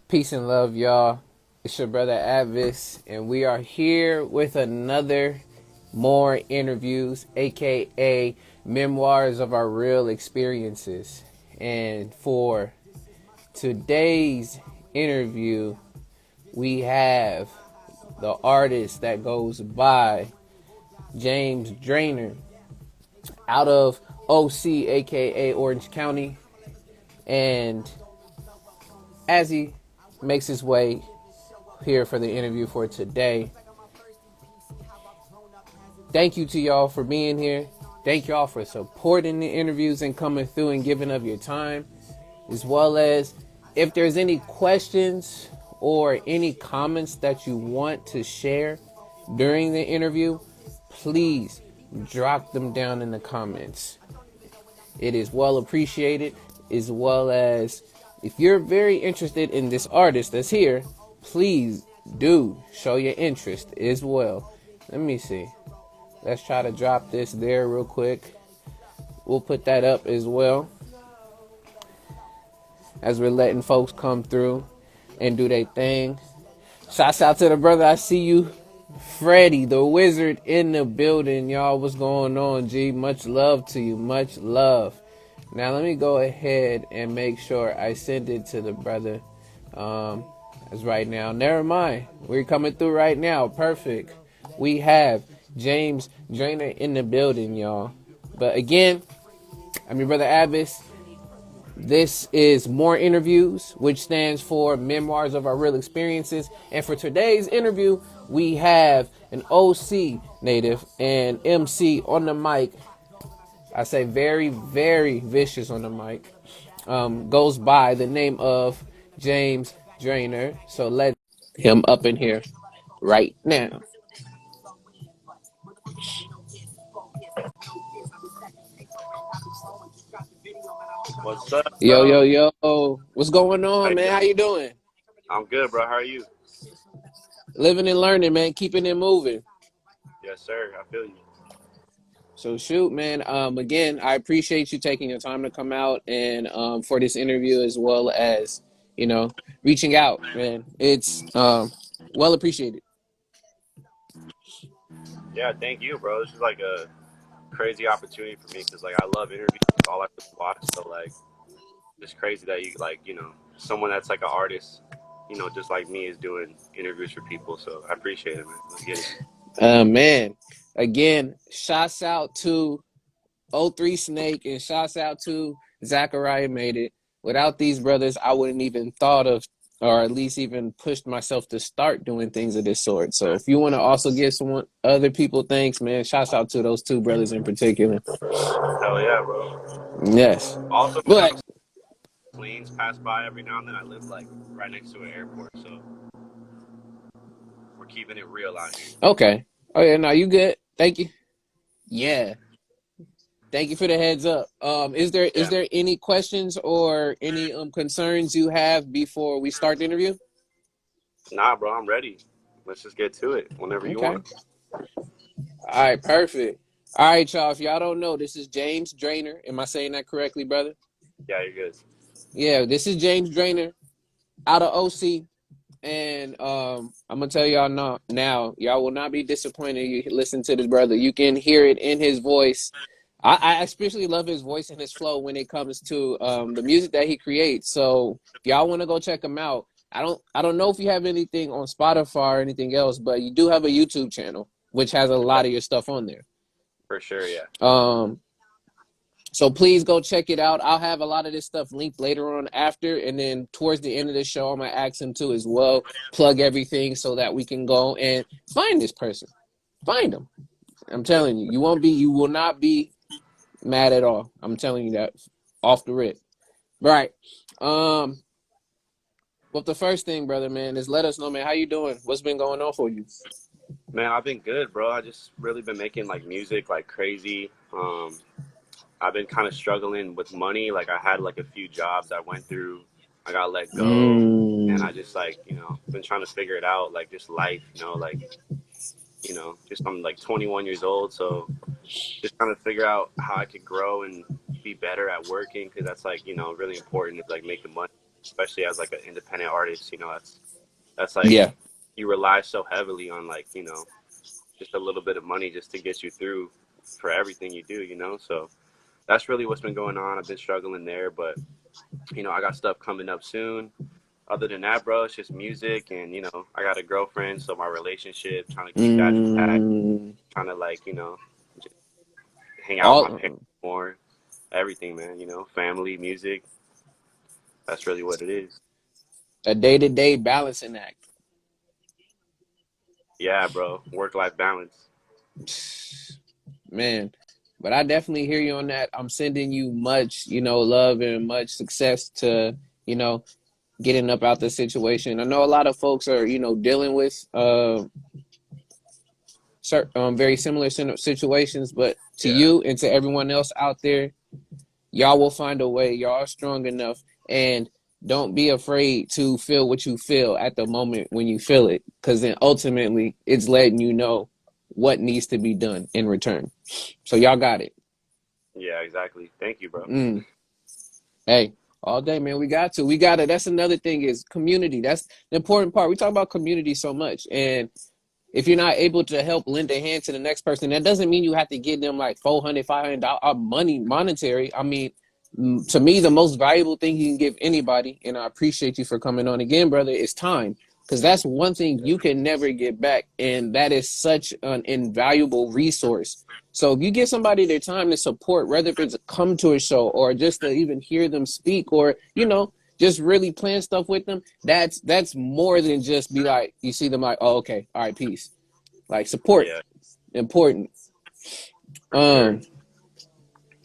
Peace and love, y'all. It's your brother A.D.V.I.S S, and we are here with another more interviews, aka memoirs of our real experiences. And for today's interview, we have the artist that goes by James Drainer out of OC, aka Orange County. And as he makes his way here for the interview for today, thank you to y'all for being here. Thank y'all for supporting the interviews and coming through and giving up your time, as well as if there's any questions or any comments that you want to share during the interview, please drop them down in the comments. It is well appreciated, as well as if you're very interested in this artist that's here, please do show your interest as well. Let me see. Let's try to drop this there real quick. We'll put that up as well as we're letting folks come through and do their thing. Shouts out to the brother. I see you, Freddie, the wizard, in the building. Y'all, what's going on, G? Much love to you. Much love. Now, let me go ahead and make sure I send it to the brother. As right now. Never mind. We're coming through right now. Perfect. We have James Drainer in the building, y'all. But again, I'm your brother A.D.V.I.S S. This is More Interviews, which stands for Memoirs of Our Real Experiences. And for today's interview, we have an OC native and MC on the mic. I say very, very vicious on the mic. Goes by the name of James Drainer. So let him up in here right now. What's up, Yo, bro? yo, yo. What's going How on, you man? How doing? you doing? I'm good, bro. How are you? Living and learning, man. Keeping it moving. Yes, sir. I feel you. So shoot, man. Again, I appreciate you taking your time to come out and for this interview, as well as, reaching out, man. It's well appreciated. Yeah, thank you, bro. This is like a crazy opportunity for me because, like, I love interviews. It's all I really watch. So, like, it's crazy that you, like, someone that's like an artist, just like me is doing interviews for people. So I appreciate it, man. Let's get it. Man. Again, shouts out to O.3 Snake and shouts out to Zachariah Made It. Without these brothers, I wouldn't even thought of, or at least even pushed myself to start doing things of this sort. So if you want to also give someone other people thanks, man, shouts out to those two brothers in particular. Hell yeah, bro. Yes. Also, But planes pass by every now and then. I live like right next to an airport, so we're keeping it real out here. okay. Oh yeah, no, you good. Thank you. Yeah. Thank you for the heads up. Is there is Yeah. there any questions or any concerns you have before we start the interview? Nah, bro. I'm ready. Let's just get to it whenever you Okay. want. All right, perfect. All right, y'all. If y'all don't know, this is James Drainer. Am I saying that correctly, brother? Yeah, you're good. Yeah, this is James Drainer out of OC. And I'm gonna tell y'all now, y'all will not be disappointed. You listen to this brother. You can hear it in his voice. I especially love his voice and his flow when it comes to the music that he creates. So if y'all want to go check him out, I don't know if you have anything on Spotify or anything else, but you do have a YouTube channel which has a Yeah, lot of your stuff on there. for sure. Yeah. Um, so please go check it out. I'll have a lot of this stuff linked later on after, and then towards the end of the show, I'm gonna ask him to as well plug everything so that we can go and find this person, find him. I'm telling you, you will not be mad at all. I'm telling you that off the rip. Right. Um, but the first thing, brother, man, is let us know, man, how you doing? What's been going on for you? Man, I've been good, bro. I just really been making like music like crazy. I've been kind of struggling with money. Like I had like a few jobs I went through. I got let go, and Mm, I just like been trying to figure it out. Like just life, just I'm like 21 years old, so just trying to figure out how I could grow and be better at working because that's like really important to like making money. especially as like an independent artist. You know, that's like Yeah. you rely so heavily on like just a little bit of money just to get you through for everything you do. You know, so that's really what's been going on. I've been struggling there, but I got stuff coming up soon. Other than that, bro, it's just music, and I got a girlfriend, so my relationship, trying to keep that intact, Mm, trying to like just hang out with my parents all more, everything, man. Family, music. That's really what it is. a day-to-day balancing act. Yeah, bro. Work-life balance. Man, but I definitely hear you on that. I'm sending you much, love and much success to, you know, getting up out the situation. I know a lot of folks are, dealing with very similar situations, but to Yeah, you and to everyone else out there, y'all will find a way. Y'all are strong enough, and don't be afraid to feel what you feel at the moment when you feel it, because then ultimately it's letting you know what needs to be done in return. So y'all got it. yeah, exactly. Thank you, bro. Mm. Hey, all day, man. We got it. That's another thing is community. That's the important part. We talk about community so much, and if you're not able to help lend a hand to the next person, that doesn't mean you have to give them like $400, $500 money, monetary. I mean, to me, the most valuable thing you can give anybody, and I appreciate you for coming on again, brother, is time. Because that's one thing Yeah, you can never get back. And that is such an invaluable resource. So if you give somebody their time to support, whether if it's come to a show or just to even hear them speak or, just really plan stuff with them, that's more than just be like, you see them like, oh, okay, all right, peace. Like support, yeah, important. for sure. Um,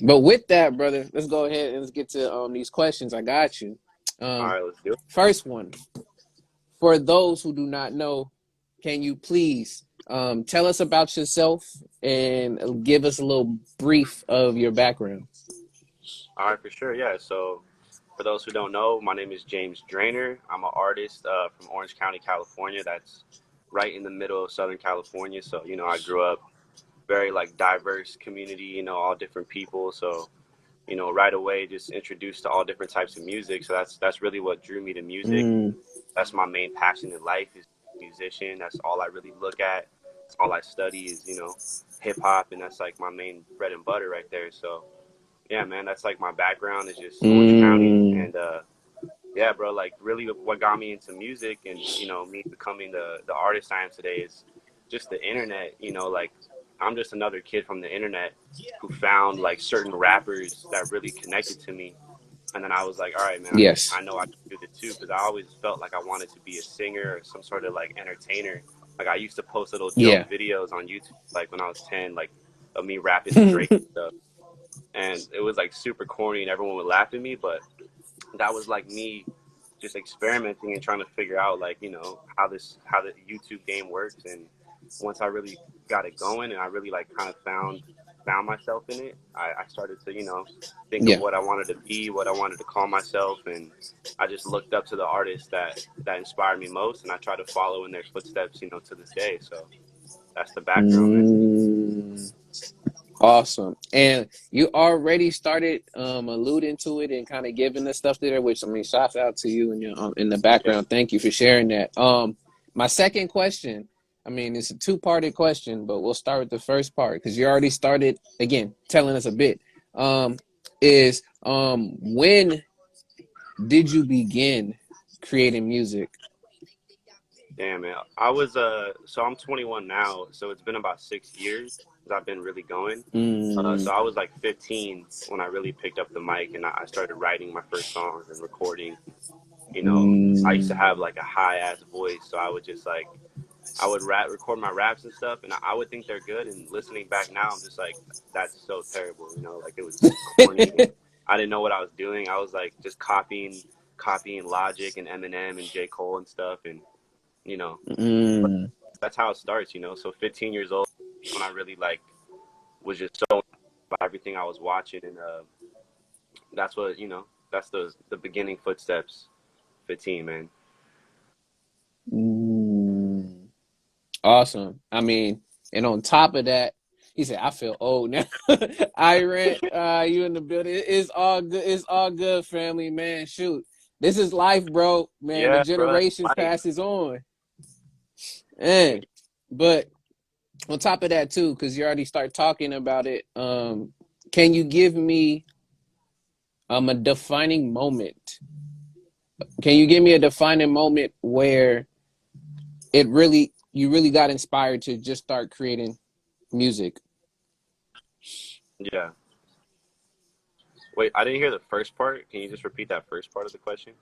but with that, brother, let's go ahead and let's get to these questions. I got you. All Um, right, let's do it. First one, for those who do not know, can you please tell us about yourself and give us a little brief of your background? All right, for sure. Yeah. So, for those who don't know, my name is James Drainer. I'm an artist from Orange County, California. That's right in the middle of Southern California. So, I grew up very like diverse community. All different people. So, right away just introduced to all different types of music. So that's really what drew me to music. Mm, That's my main passion in life is musician. That's all I really look at. That's all I study is, hip hop, and that's like my main bread and butter right there. So yeah, man, that's like my background is just Orange County, mm, and yeah, bro, like really what got me into music and me becoming the artist I am today is just the internet. Like I'm just another kid from the internet who found like certain rappers that really connected to me, and then I was like, all right, man, yes. I know I can do it too because I always felt like I wanted to be a singer or some sort of like entertainer. Like I used to post little joke Yeah. videos on YouTube, like when I was 10, like of me rapping to Drake and stuff, and it was like super corny and everyone would laugh at me, but that was like me just experimenting and trying to figure out like how the YouTube game works. And once I really got it going and I really like kind of found myself in it, I started to think of Yeah. what I wanted to be, what I wanted to call myself, and I just looked up to the artists that inspired me most, and I try to follow in their footsteps, to this day. So that's the background, man. Mm. Awesome. And you already started alluding to it and kind of giving the stuff there, which I mean, shouts out to you and your in the Yeah, background. Thank you for sharing that. My second question, I mean, it's a two-parted question, but we'll start with the first part because you already started again telling us a bit. Um, is when did you begin creating music? damn man. I was so I'm 21 now, so it's been about 6 years since I've been really going. Mm, So I was like 15 when I really picked up the mic and I started writing my first songs and recording. I used to mm, have like a high ass voice, so I would just like I would record my raps and stuff, and I would think they're good. And listening back now, I'm just like, that's so terrible. Like it was corny, and I didn't know what I was doing. I was like just copying Logic and Eminem and J Cole and stuff, and you know, but mm, that's how it starts. So 15 years old when I really like was just so by everything I was watching, and that's what that's the beginning footsteps. 15, man. mm. Awesome. I mean, and on top of that, he said, I feel old now. I rent you in the building. It's all good. It's all good, family, man. Shoot. This is life, bro. Man, the Yeah, bro. That's generations life. passes on. And but on top of that too, because you already start talking about it, can you give me a defining moment? Can you give me a defining moment where it really you really got inspired to just start creating music? Yeah. Wait, I didn't hear the first part. Can you just repeat that first part of the question?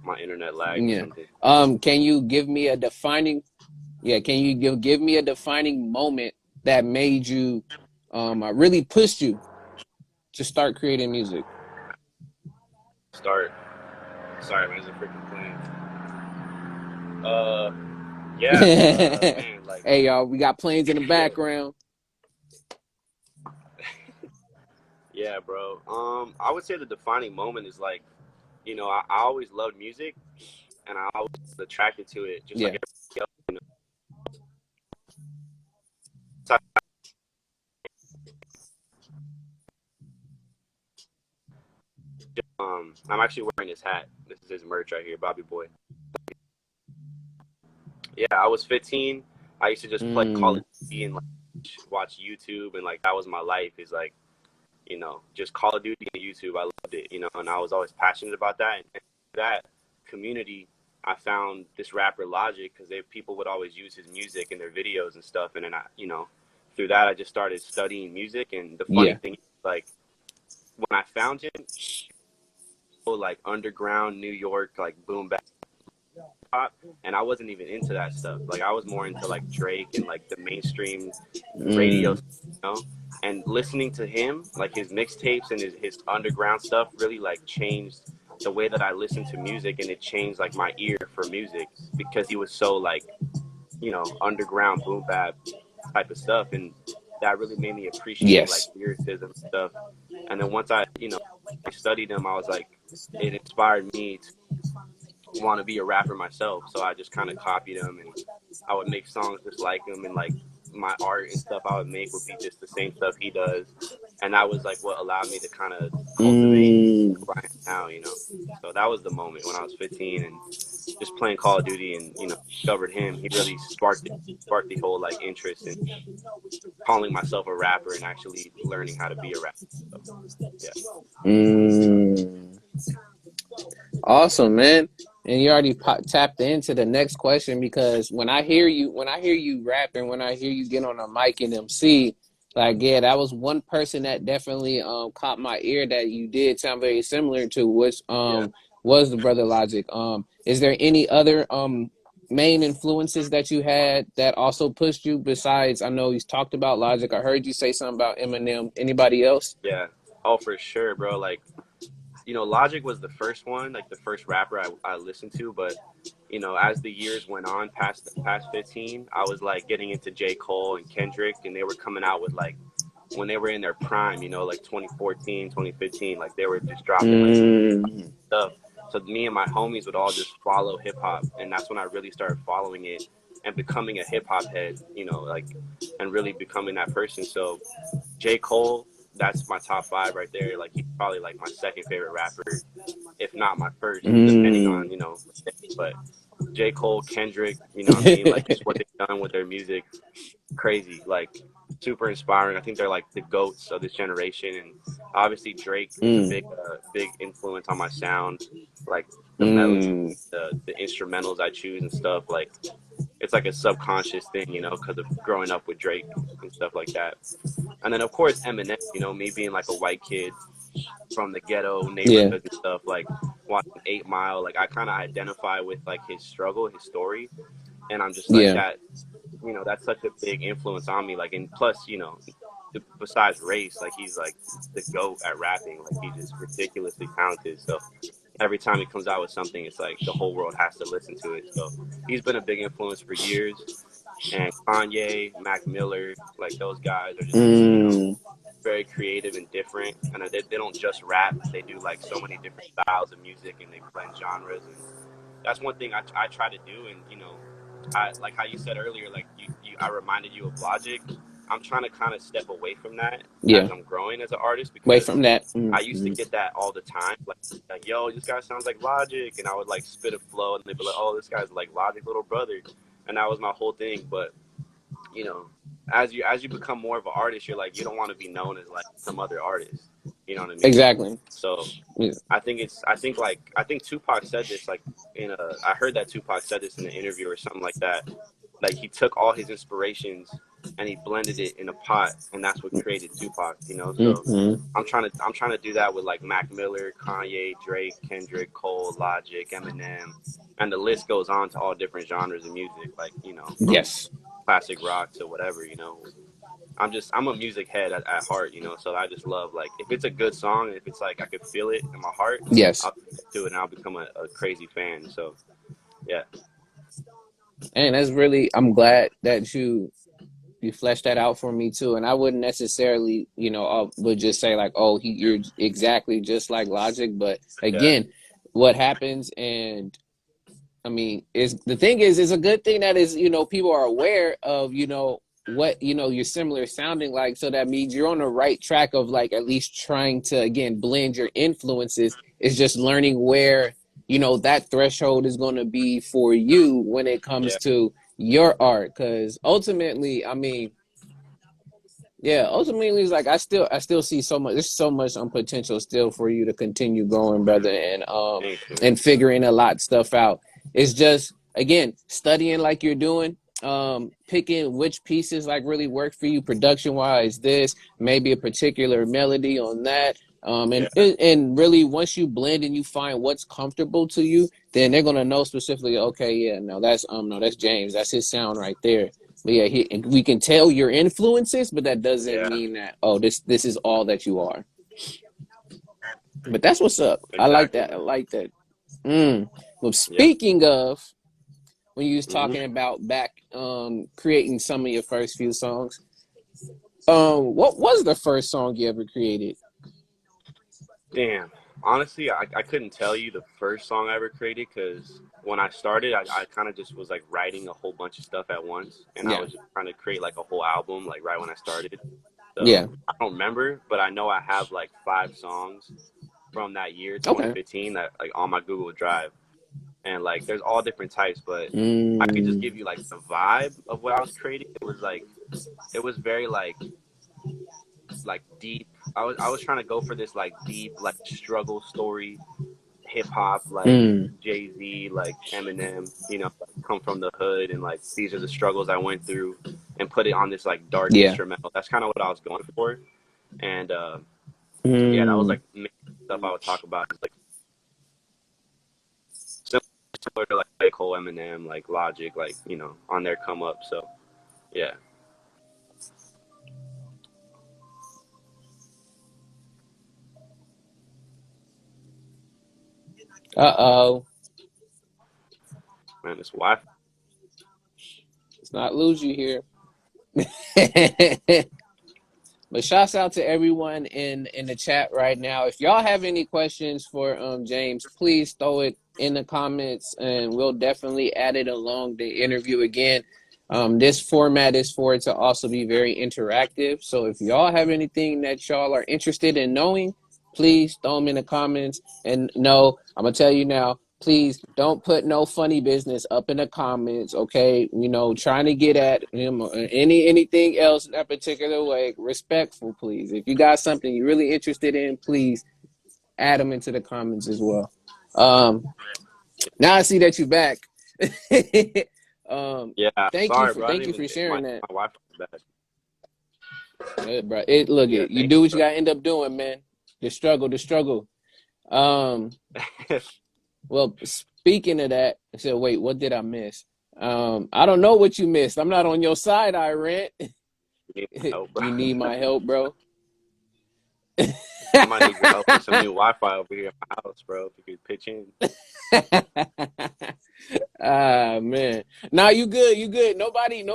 My internet lagged or Yeah. something. Can you give me a defining can you give me a defining moment that made you really pushed you to start creating music? Start. Sorry, man. It's a freaking plane. Uh, yeah, man. Like, Hey y'all, we got planes in the yeah, background. yeah, bro. I would say the defining moment is like, I always loved music, and I always was attracted to it, just like Yeah. everybody else. So, I'm actually wearing his hat. This is his merch right here, Bobby Boy. Yeah, I was 15. I used to just play Call Mm, of Duty and like watch YouTube, and like that was my life. Is like, just Call of Duty and YouTube. I loved it, and I was always passionate about that. And that community, I found this rapper Logic because people would always use his music in their videos and stuff. And then through that, I just started studying music. And the funny yeah. thing is, like, when I found him, like underground New York, like boom bap pop, and I wasn't even into that stuff. Like I was more into like Drake and like the mainstream radio, Mm, and listening to him, like his mixtapes and his underground stuff really like changed the way that I listened to music, and it changed like my ear for music because he was so like, underground boom bap type of stuff, and that really made me appreciate like yes. lyricism and stuff. And then once I studied him, I was like, it inspired me to want to be a rapper myself. So I just kind of copied him, and I would make songs just like him, and like my art and stuff I would make would be just the same stuff he does. And that was like what allowed me to kind of cultivate Mm, who I am now. So that was the moment when I was 15 and just playing Call of Duty and, discovered him. He really sparked the whole like interest in calling myself a rapper and actually learning how to be a rapper. So yeah. mm. Awesome, man. And you already tapped into the next question because when I hear you rapping, when I hear you get on a mic and MC, like yeah, that was one person that definitely caught my ear that you did sound very similar to, which Yeah. was the Brother Logic. Is there any other main influences that you had that also pushed you besides? I know he's talked about Logic. I heard you say something about Eminem. Anybody else? Yeah. Oh, for sure, bro. Like, Logic was the first one, like the first rapper I listened to. But, as the years went on past 15, I was like getting into J. Cole and Kendrick, and they were coming out with like, when they were in their prime, like 2014, 2015, like they were just dropping like Mm, stuff. So me and my homies would all just follow hip hop. And that's when I really started following it and becoming a hip hop head, like, and really becoming that person. So J. Cole, that's my top five right there. Like he's probably like my second favorite rapper, if not my first, depending on, mm. but J. Cole, Kendrick, you know what I mean? Like just what they've done with their music, crazy, like super inspiring. I think they're like the goats of this generation. And obviously Drake is a Mm, big influence on my sound, like the melody, mm, the instrumentals I choose and stuff. Like it's like a subconscious thing, because of growing up with Drake and stuff like that. And then of course Eminem, me being like a white kid from the ghetto yeah, neighborhood and stuff, like watching 8 Mile, like I kind of identify with like his struggle, his story, and I'm just like yeah. that. That's such a big influence on me. Like, and plus, besides race, like he's like the goat at rapping. Like he's just ridiculously talented. So every time he comes out with something, it's like the whole world has to listen to it. So he's been a big influence for years. And Kanye, Mac Miller, like those guys are just, Mm, very creative and different. And they don't just rap; they do like so many different styles of music, and they blend genres. And that's one thing I try to do. And I like how you said earlier, like I reminded you of Logic. I'm trying to kind of step away from that Yeah. as I'm growing as an artist, Away because from that. I used to Mm-hmm. get that all the time, like yo, this guy sounds like Logic, and I would like spit a flow, and they'd be like, oh, this guy's like Logic little brother, and that was my whole thing. But you know, as you become more of an artist, you're like, you don't want to be known as like some other artist. You know what I mean? Exactly. So Yeah. I think Tupac said this like in a I heard that Tupac said this in an interview or something like that. Like he took all his inspirations and he blended it in a pot, and that's what created Tupac. You know, so Mm-hmm. I'm trying to do that with like Mac Miller, Kanye, Drake, Kendrick, Cole, Logic, Eminem, and the list goes on to all different genres of music, like from Yes. classic rock to whatever. I'm a music head at heart, so I just love, like, if it's a good song and if it's like I could feel it in my heart, Yes. I'll listen to it and I'll become a crazy fan. So yeah, And that's really, I'm glad that you fleshed that out for me too. And I wouldn't necessarily, would just say like, oh, you're exactly just like Logic. But yeah, again, what happens, and I mean, is the thing is, it's a good thing that is, people are aware of, what, you're similar sounding like. So that means you're on the right track of like at least trying to, again, blend your influences. It's just learning where, that threshold is going to be for you when it comes yeah, to your art. Because ultimately, I mean, yeah, ultimately it's like I still see so much, there's so much potential still for you to continue growing, brother, thank you. and figuring a lot of stuff out. It's just, again, studying like you're doing, picking which pieces like really work for you production wise, this maybe a particular melody on that. Yeah, And really once you blend and you find what's comfortable to you, then they're gonna know specifically, okay, yeah, no, that's James, that's his sound right there. But yeah, we can tell your influences, but that doesn't yeah, mean that, oh, this is all that you are. But that's what's up. I like exactly, that. I man. like that. Well, Yeah. speaking of, when you was hmm talking about back creating some of your first few songs, what was the first song you ever created? Damn. Honestly, I couldn't tell you the first song I ever created, because when I started, I kind of just was like writing a whole bunch of stuff at once, and I Yeah. was just trying to create like a whole album like right when I started. Yeah. So I don't remember, but I know I have like 5 songs from that year, Okay. 2015, that like on my Google Drive, and like there's all different types, but I could just Mm, give you like the vibe of what I was creating. It was very like deep. I was trying to go for this like deep like struggle story, hip hop, like mm, Jay-Z, like Eminem, like, come from the hood, and like these are the struggles I went through, and put it on this like dark yeah. instrumental. That's kind of what I was going for, and yeah, that was Mm, like main stuff I would talk about. Is like similar to like Cole, Eminem, like Logic, like on their come up. So yeah, uh-oh. man, this Wi-Fi. Let's not lose you here. But shouts out to everyone in the chat right now. If y'all have any questions for James, please throw it in the comments, and we'll definitely add it along the interview again. This format is for it to also be very interactive. So if y'all have anything that y'all are interested in knowing, please throw them in the comments. And no, I'm gonna tell you now, please don't put no funny business up in the comments, okay? Trying to get at him or anything else in that particular way. Respectful, please. If you got something you're really interested in, please add them into the comments as well. Um, now I see that you're back. um, Yeah, thank you sorry, for bro. I didn't thank you even. for My sharing that. my Wi-Fi is bad. Bro. Look, Yeah, you thank do you, what you got to end up doing, man. The struggle, the struggle. Um, bro. Well, speaking of that, I said, wait, what did I miss? I don't know what you missed. I'm not on your side, I rent. You need my help, bro. You need my help, bro. I might need your help with some new Wi-Fi over here at my house, bro. If you could pitch in. Ah man. Nah, you good, you good. Nobody's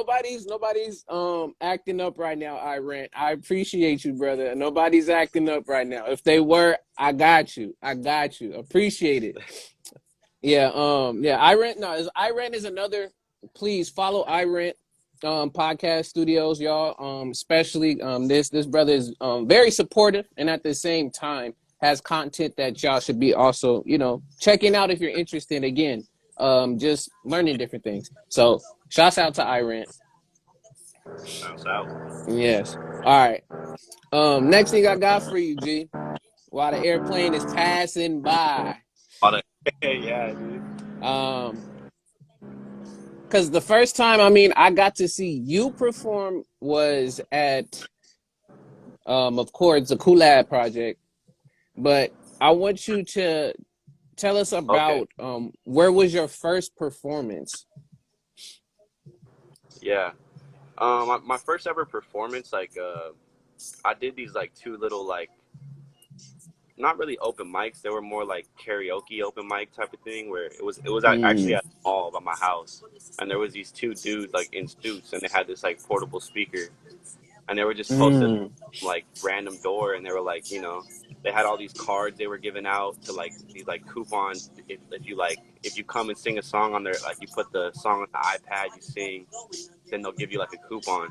acting up right now, I rent. I appreciate you, brother. Nobody's acting up right now. If they were, I got you. I got you. Appreciate it. Yeah, I rent. No, I rent is another. Please follow I rent. podcast studios, y'all. Especially this brother is very supportive, and at the same time has content that y'all should be also checking out if you're interested. Again, just learning different things. So shouts out to Iran. Bounce out. Yes. All right. Next thing I got for you, G. While the airplane is passing by. All the yeah, dude. Um, because the first time, I mean, I got to see you perform was at, of course, the Coolab project. But I want you to tell us Okay. about where was your first performance? Yeah. My first ever performance, like, I did these like two little like not really open mics. They were more like karaoke open mic type of thing where it was actually Mm, at the mall by my house, and there was these two dudes like in suits, and they had this like portable speaker, and they were just posted mm, like random door, and they were like, they had all these cards they were giving out to like these like coupons if you come and sing a song on their like you put the song on the iPad, you sing, then they'll give you like a coupon.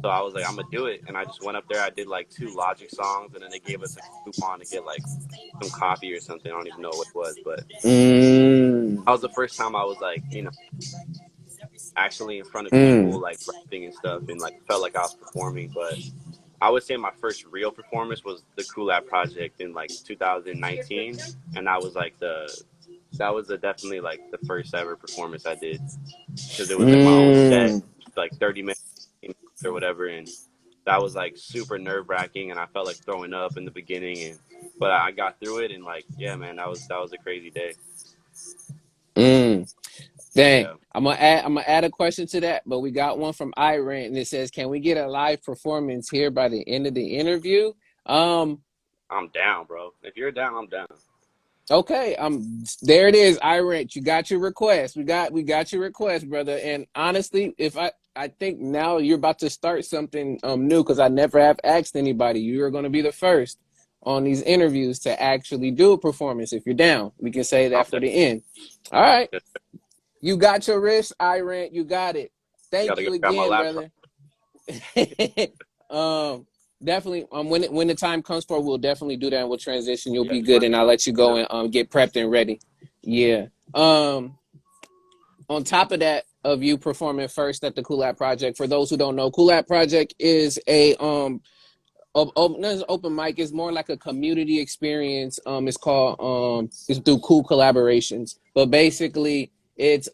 So I was like, I'm gonna do it, and I just went up there. I did like two Logic songs, and then they gave us like a coupon to get like some coffee or something. I don't even know what it was, but mm, that was the first time I was like, actually in front of people, mm, like rapping and stuff, and like felt like I was performing. But I would say my first real performance was the Cool Project in like 2019, and that was definitely like the first ever performance I did because it was like my own set, mm, like 30 minutes or whatever, and that was like super nerve wracking, and I felt like throwing up in the beginning, and but I got through it, and like yeah, man, that was a crazy day. mm. Dang. Yeah, I'm gonna add a question to that, but we got one from Iran and it says, "Can we get a live performance here by the end of the interview?" Um, I'm down, bro. If you're down, I'm down. Okay, there it is, Iran. You got your request. We got your request, brother. And honestly, if I think now you're about to start something new because I never have asked anybody. You are going to be the first on these interviews to actually do a performance. If you're down, we can say I'm that for down. the end. All right, Just you got your wrist, Iran. You got it. Thank gotta go you grab my again, laptop. brother. um, definitely. When the time comes for, we'll definitely do that, and we'll transition. You'll Yeah, be good, for and I'll let you go sure. and get prepped and ready. Yeah. On top of that, of you performing first at the Cool App Project, for those who don't know, Cool App Project is a open mic is more like a community experience. It's called it's through Cool Collaborations, but basically it's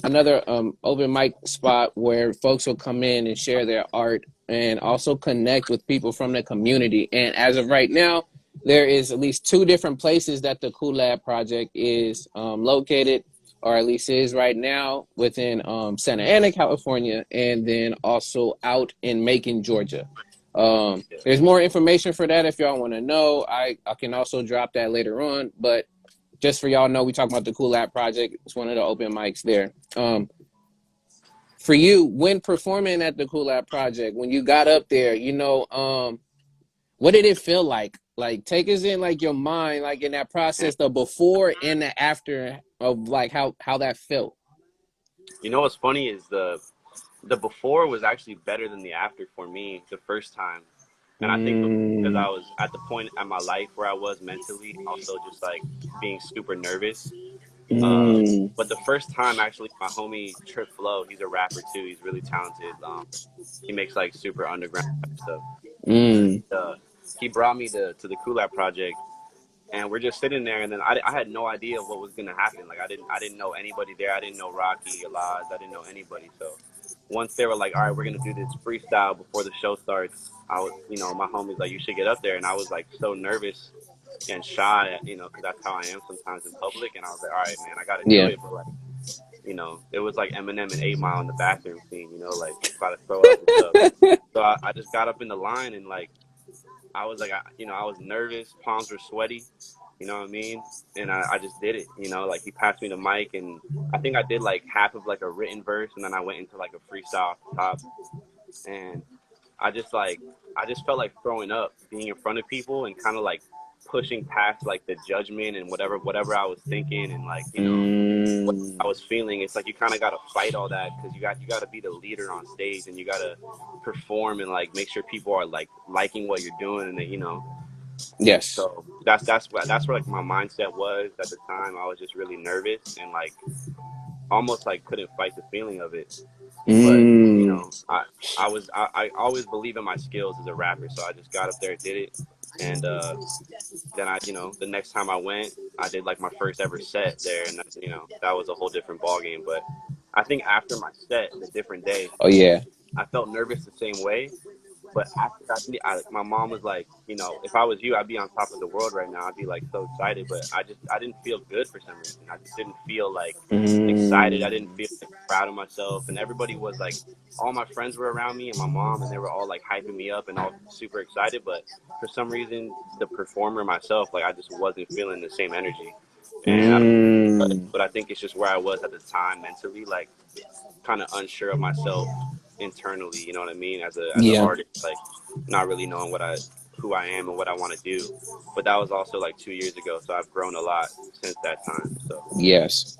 another open mic spot where folks will come in and share their art and also connect with people from the community. And as of right now, there is at least two different places that the Cool Lab Project is located, or at least is right now, within Santa Ana, California, and then also out in Macon, Georgia. Yeah, There's more information for that if y'all want to know. I can also drop that later on, but just for y'all know, we talking about the Cool App Project. It's one of the open mics there. For you, when performing at the Cool App Project, when you got up there, what did it feel like? Like, take us in like your mind, like in that man. process, the before and the after of like how that felt. You know what's funny is the before was actually better than the after for me the first time, and I think because Mm, I was at the point in my life where I was mentally, also just like being super nervous. Uh, mm, but the first time, actually, my homie Trip Flow, he's a rapper too. He's really talented. He makes like super underground stuff. mm, Uh, he brought me to the Kulap project, and we're just sitting there. And then I had no idea what was gonna happen. Like I didn't know anybody there. I didn't know Rocky, Alaz. I didn't know anybody. So once they were like, all right, we're gonna do this freestyle before the show starts, I was, my homie's like, you should get up there, and I was like so nervous and shy, because that's how I am sometimes in public. And I was like, all right, man, I got to do yeah. it. But like, it was like Eminem and 8 Mile in the bathroom scene, like about to throw up and stuff. So I just got up in the line, and like I was like, I was nervous, palms were sweaty, you know what I mean? And I just did it, like he passed me the mic, and I think I did like half of like a written verse, and then I went into like a freestyle off the top, and I just felt like throwing up being in front of people and kind of like pushing past like the judgment and whatever I was thinking and like, you know, what I Mm. was feeling. It's like you kind of got to fight all that because you got to be the leader on stage and you got to perform and like make sure people are like liking what you're doing and that, you know. Yes. So that's where like my mindset was at the time. I was just really nervous and like almost like couldn't fight the feeling of it. But you Mm. know, I always believe in my skills as a rapper, so I just got up there, did it, and then I, you know, the next time I went, I did like my first ever set there, and you know, that was a whole different ball game. But I think after my set, the different day, Oh yeah. I felt nervous the same way, but after my mom was like, you know, if I was you, I'd be on top of the world right now. I'd be like so excited, but I didn't feel good for some reason. I just didn't feel like excited. I didn't Mm. feel like proud of myself, and everybody was like, all my friends were around me and my mom, and they were all like hyping me up and all super excited. But for some reason, the performer myself, like I just wasn't feeling the same energy, and I don't. Mm. But I think it's just where I was at the time mentally, like kind of unsure of myself internally. You know what I mean? As an Yeah. artist, like not really knowing who I am and what I want to do. But that was also like 2 years ago, so I've grown a lot since that time. So Yes.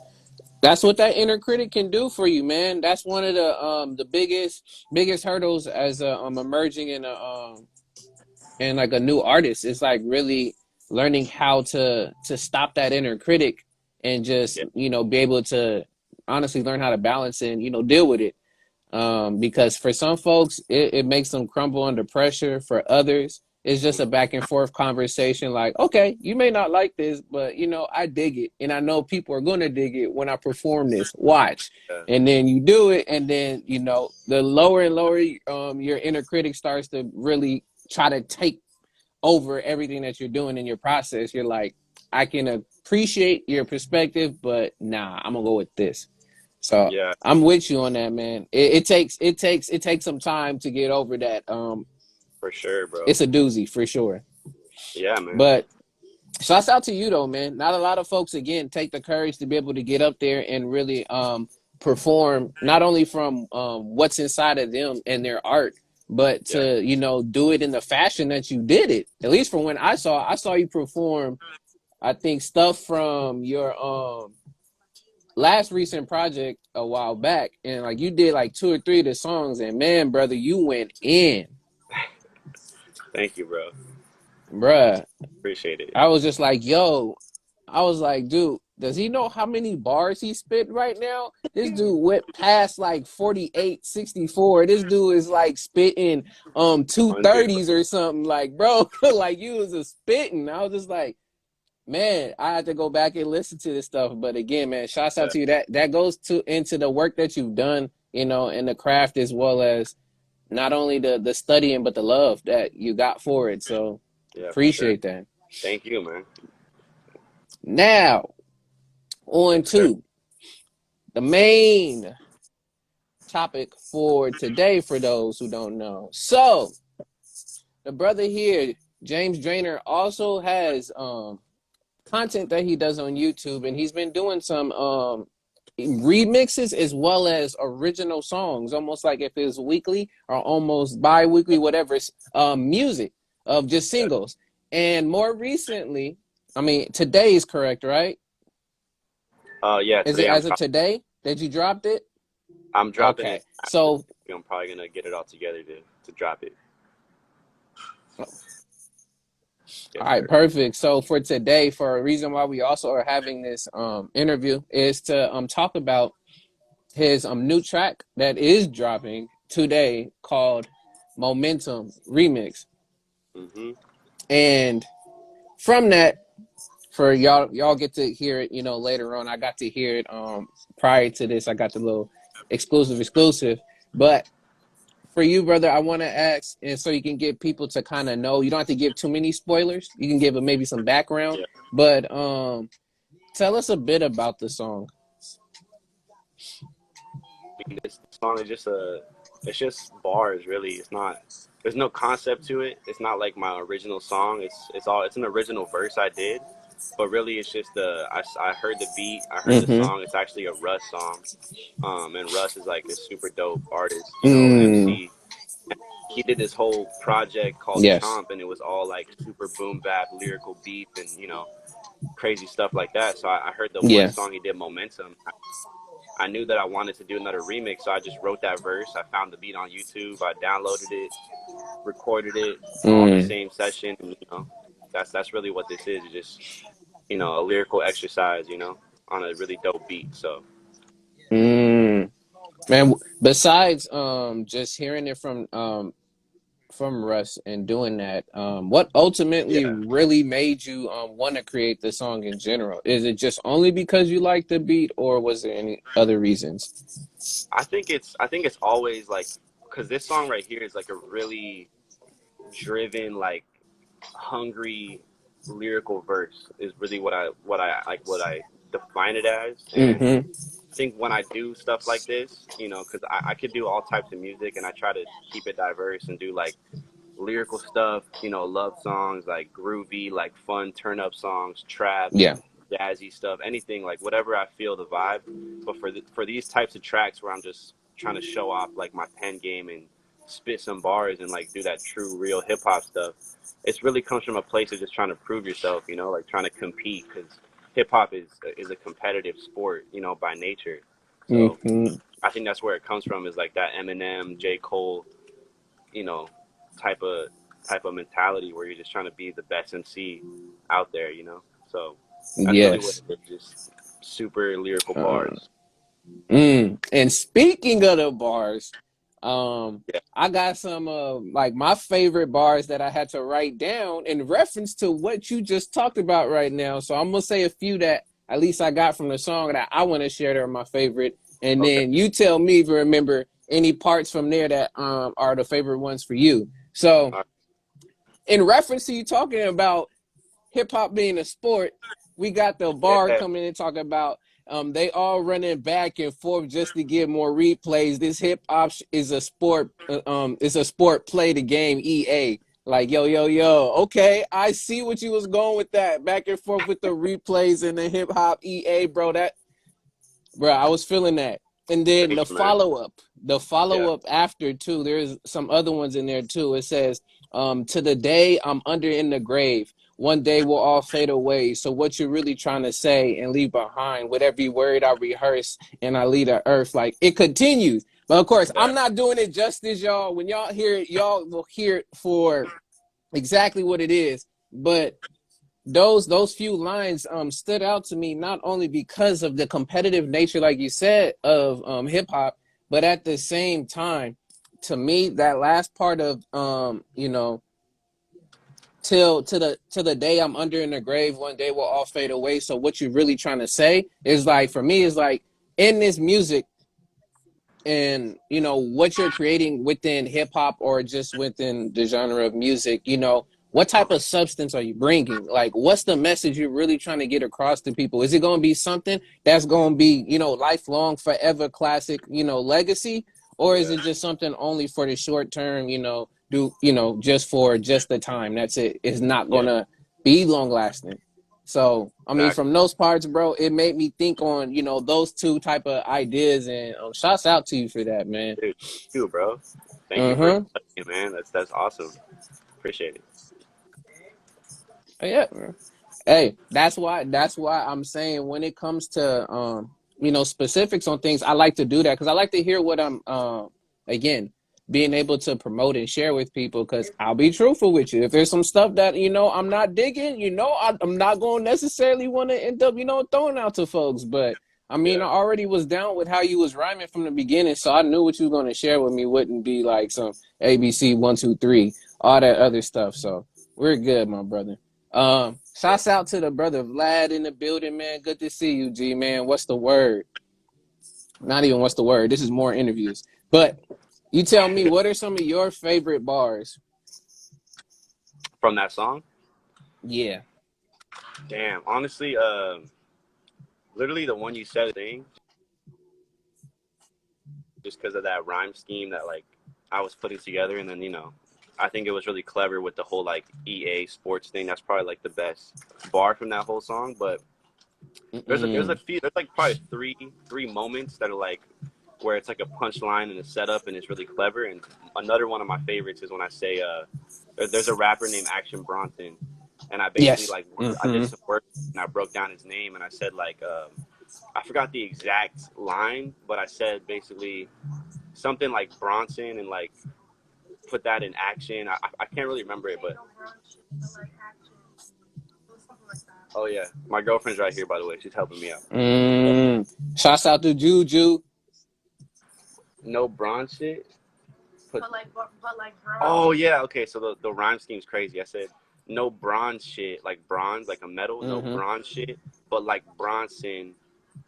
That's what that inner critic can do for you, man. That's one of the biggest hurdles as a emerging in a and like a new artist. It's like really learning how to stop that inner critic and just yeah, be able to honestly learn how to balance and deal with it. Because for some folks it makes them crumble under pressure. For others it's just a back and forth conversation, like, okay, you may not like this, but I dig it, and I know people are going to dig it when I perform this. Watch. yeah, And then you do it, and then the lower and lower your inner critic starts to really try to take over everything that you're doing in your process. You're like, I can appreciate your perspective, but nah, I'm gonna go with this. So yeah, I'm with you on that, man. It takes some time to get over that. for sure, bro. It's a doozy for sure. Yeah, man. But shouts out to you though, man. Not a lot of folks again take the courage to be able to get up there and really perform, not only from what's inside of them and their art, but Yeah, to do it in the fashion that you did it. At least from when I saw you perform. I think stuff from your last recent project a while back, and like you did like two or three of the songs, and man, brother, you went in, thank you, bro. bruh. Appreciate it. I was just like, yo, I was like, dude, does he know how many bars he spit right now? This dude went past like 48, 64. This dude is like spitting 100, two 30s or something, like, bro. Like you was a spitting. I was just like, man, I had to go back and listen to this stuff. But again, man, shouts out bro. to you. That goes to into the work that you've done, in the craft, as well as not only the studying, but the love that you got for it. So Yeah, for sure. appreciate that. Thank you, man. Now on Yes, sir. to the main topic for today, for those who don't know. So the brother here, James Drainer, also has content that he does on YouTube, and he's been doing some remixes as well as original songs, almost like if it's weekly or almost bi-weekly, whatever. It's music of just Yeah. singles. And more recently, I mean, today is correct, right? Yeah. Is it Today as of today that you dropped it? I'm dropping Okay. it. So, I'm probably gonna get it all together to drop it. all Yes, right, sir. perfect. So for today, for a reason why we also are having this interview, is to talk about his new track that is dropping today, called Momentum Remix. Mhm. And from that, for y'all get to hear it, later on. I got to hear it prior to this. I got the little exclusive. But for you, brother, I want to ask, and so you can get people to kind of know. You don't have to give too many spoilers. You can give them maybe some background, Yeah. but tell us a bit about the song. I mean, this song is it's just bars, really. It's not. There's no concept to it. It's not like my original song. It's an original verse I did, but really it's just I heard the beat. I heard the Mm-hmm. song. It's actually a Russ song. And Russ is like a super dope artist, Mm. MC. He did this whole project called Yes. Chomp, and it was all like super boom bap, lyrical beats, and crazy stuff like that. So I heard the one Yeah. song he did, Momentum. I knew that I wanted to do another remix, so I just wrote that verse. I found the beat on YouTube. I downloaded it, recorded it all in the Mm. same session. And, that's really what this is. It's just a lyrical exercise. On a really dope beat. So Mm. Man, besides just hearing it from Russ and doing that, what ultimately yeah, really made you want to create the song in general? Is it just only because you like the beat, or was there any other reasons? I think it's always like because this song right here is like a really driven, like hungry lyrical verse is really what I define it as. And Mm-hmm. I think when I do stuff like this, because I could do all types of music and I try to keep it diverse and do like lyrical stuff, love songs, like groovy, like fun turn up songs, trap, Yeah. jazzy stuff, anything, like whatever I feel the vibe. But for these types of tracks where I'm just trying to show off like my pen game and spit some bars and like do that true real hip hop stuff, it's really comes from a place of just trying to prove yourself, like trying to compete because hip hop is a competitive sport, by nature. So Mm-hmm. I think that's where it comes from is like that Eminem, J. Cole, you know, type of type of mentality where you're just trying to be the best MC out there. So that's really what Yes. it is, just super lyrical Uh, bars. And speaking of the bars, Yeah. I got some like my favorite bars that I had to write down in reference to what you just talked about right now. So I'm gonna say a few that at least I got from the song that I want to share that are my favorite, and Okay. then you tell me if you remember any parts from there that are the favorite ones for you. So All in reference to you talking about hip hop being a sport, we got the right. bar Yeah. coming in talking about they all running back and forth just to get more replays. This hip hop is a sport. It's a sport. Play the game. EA. Like yo yo yo. Okay, I see what you was going with that back and forth with the replays and the hip hop EA, bro. That bro, I was feeling that. And then Thanks, man. the Yeah. follow up after too. There's some other ones in there too. It says, "To the day I'm under in the grave, one day we'll all fade away. So what you're really trying to say and leave behind, with every word I rehearse and I leave the earth." Like it continues, but of course I'm That. not doing it justice, y'all. When y'all hear it, y'all will hear it for exactly what it is. But those few lines stood out to me not only because of the competitive nature, like you said, of hip hop, but at the same time, to me, that last part of till to the day I'm under in the grave, one day will all fade away. So what you're really trying to say is like for me is like in this music and what you're creating within hip hop or just within the genre of music, what type of substance are you bringing? Like what's the message you're really trying to get across to people? Is it going to be something that's going to be lifelong, forever classic, legacy, or is Yeah. it just something only for the short term, do just for just the time? That's it. It's not going Yeah. to be long lasting. So, I mean, Exactly. from those parts, bro, it made me think on, those two type of ideas, and shouts out to you for that, man. Dude, you, bro. Thank you for Uh-huh. acknowledging it, man. That's awesome. Appreciate it. Yeah. Hey, that's why I'm saying when it comes to specifics on things, I like to do that because I like to hear what I'm again being able to promote and share with people because I'll be truthful with you. If there's some stuff that I'm not digging, I'm not going to necessarily want to end up throwing out to folks. But I mean, I Yeah. already was down with how you was rhyming from the beginning, so I knew what you were going to share with me wouldn't be like some ABC 1 2 3, all that other stuff. So we're good, my brother. Yeah. Shouts out to the brother Vlad in the building, man. Good to see you, G man. What's the word? Not even what's the word. This is more interviews. But you tell me, what are some of your favorite bars? From that song. Yeah. Damn. Honestly, literally the one you said thing, just because of that rhyme scheme that like I was putting together, and then I think it was really clever with the whole like EA sports thing. That's probably like the best bar from that whole song. But there's a Mm-mm. few, there's like probably three moments that are like where it's like a punchline and a setup and it's really clever. And another one of my favorites is when I say there's a rapper named Action Bronson, and I basically Yes. like I did Mm-hmm. some work and I broke down his name and I said like I forgot the exact line, but I said basically something like Bronson and like put that in action. I can't really remember it, but oh yeah, my girlfriend's right here by the way. She's helping me out. Shouts out to Juju. No bronze shit. Oh yeah, okay. So the rhyme scheme's crazy. I said no bronze shit, like bronze, like a metal. No Mm-hmm. bronze shit, but like Bronson,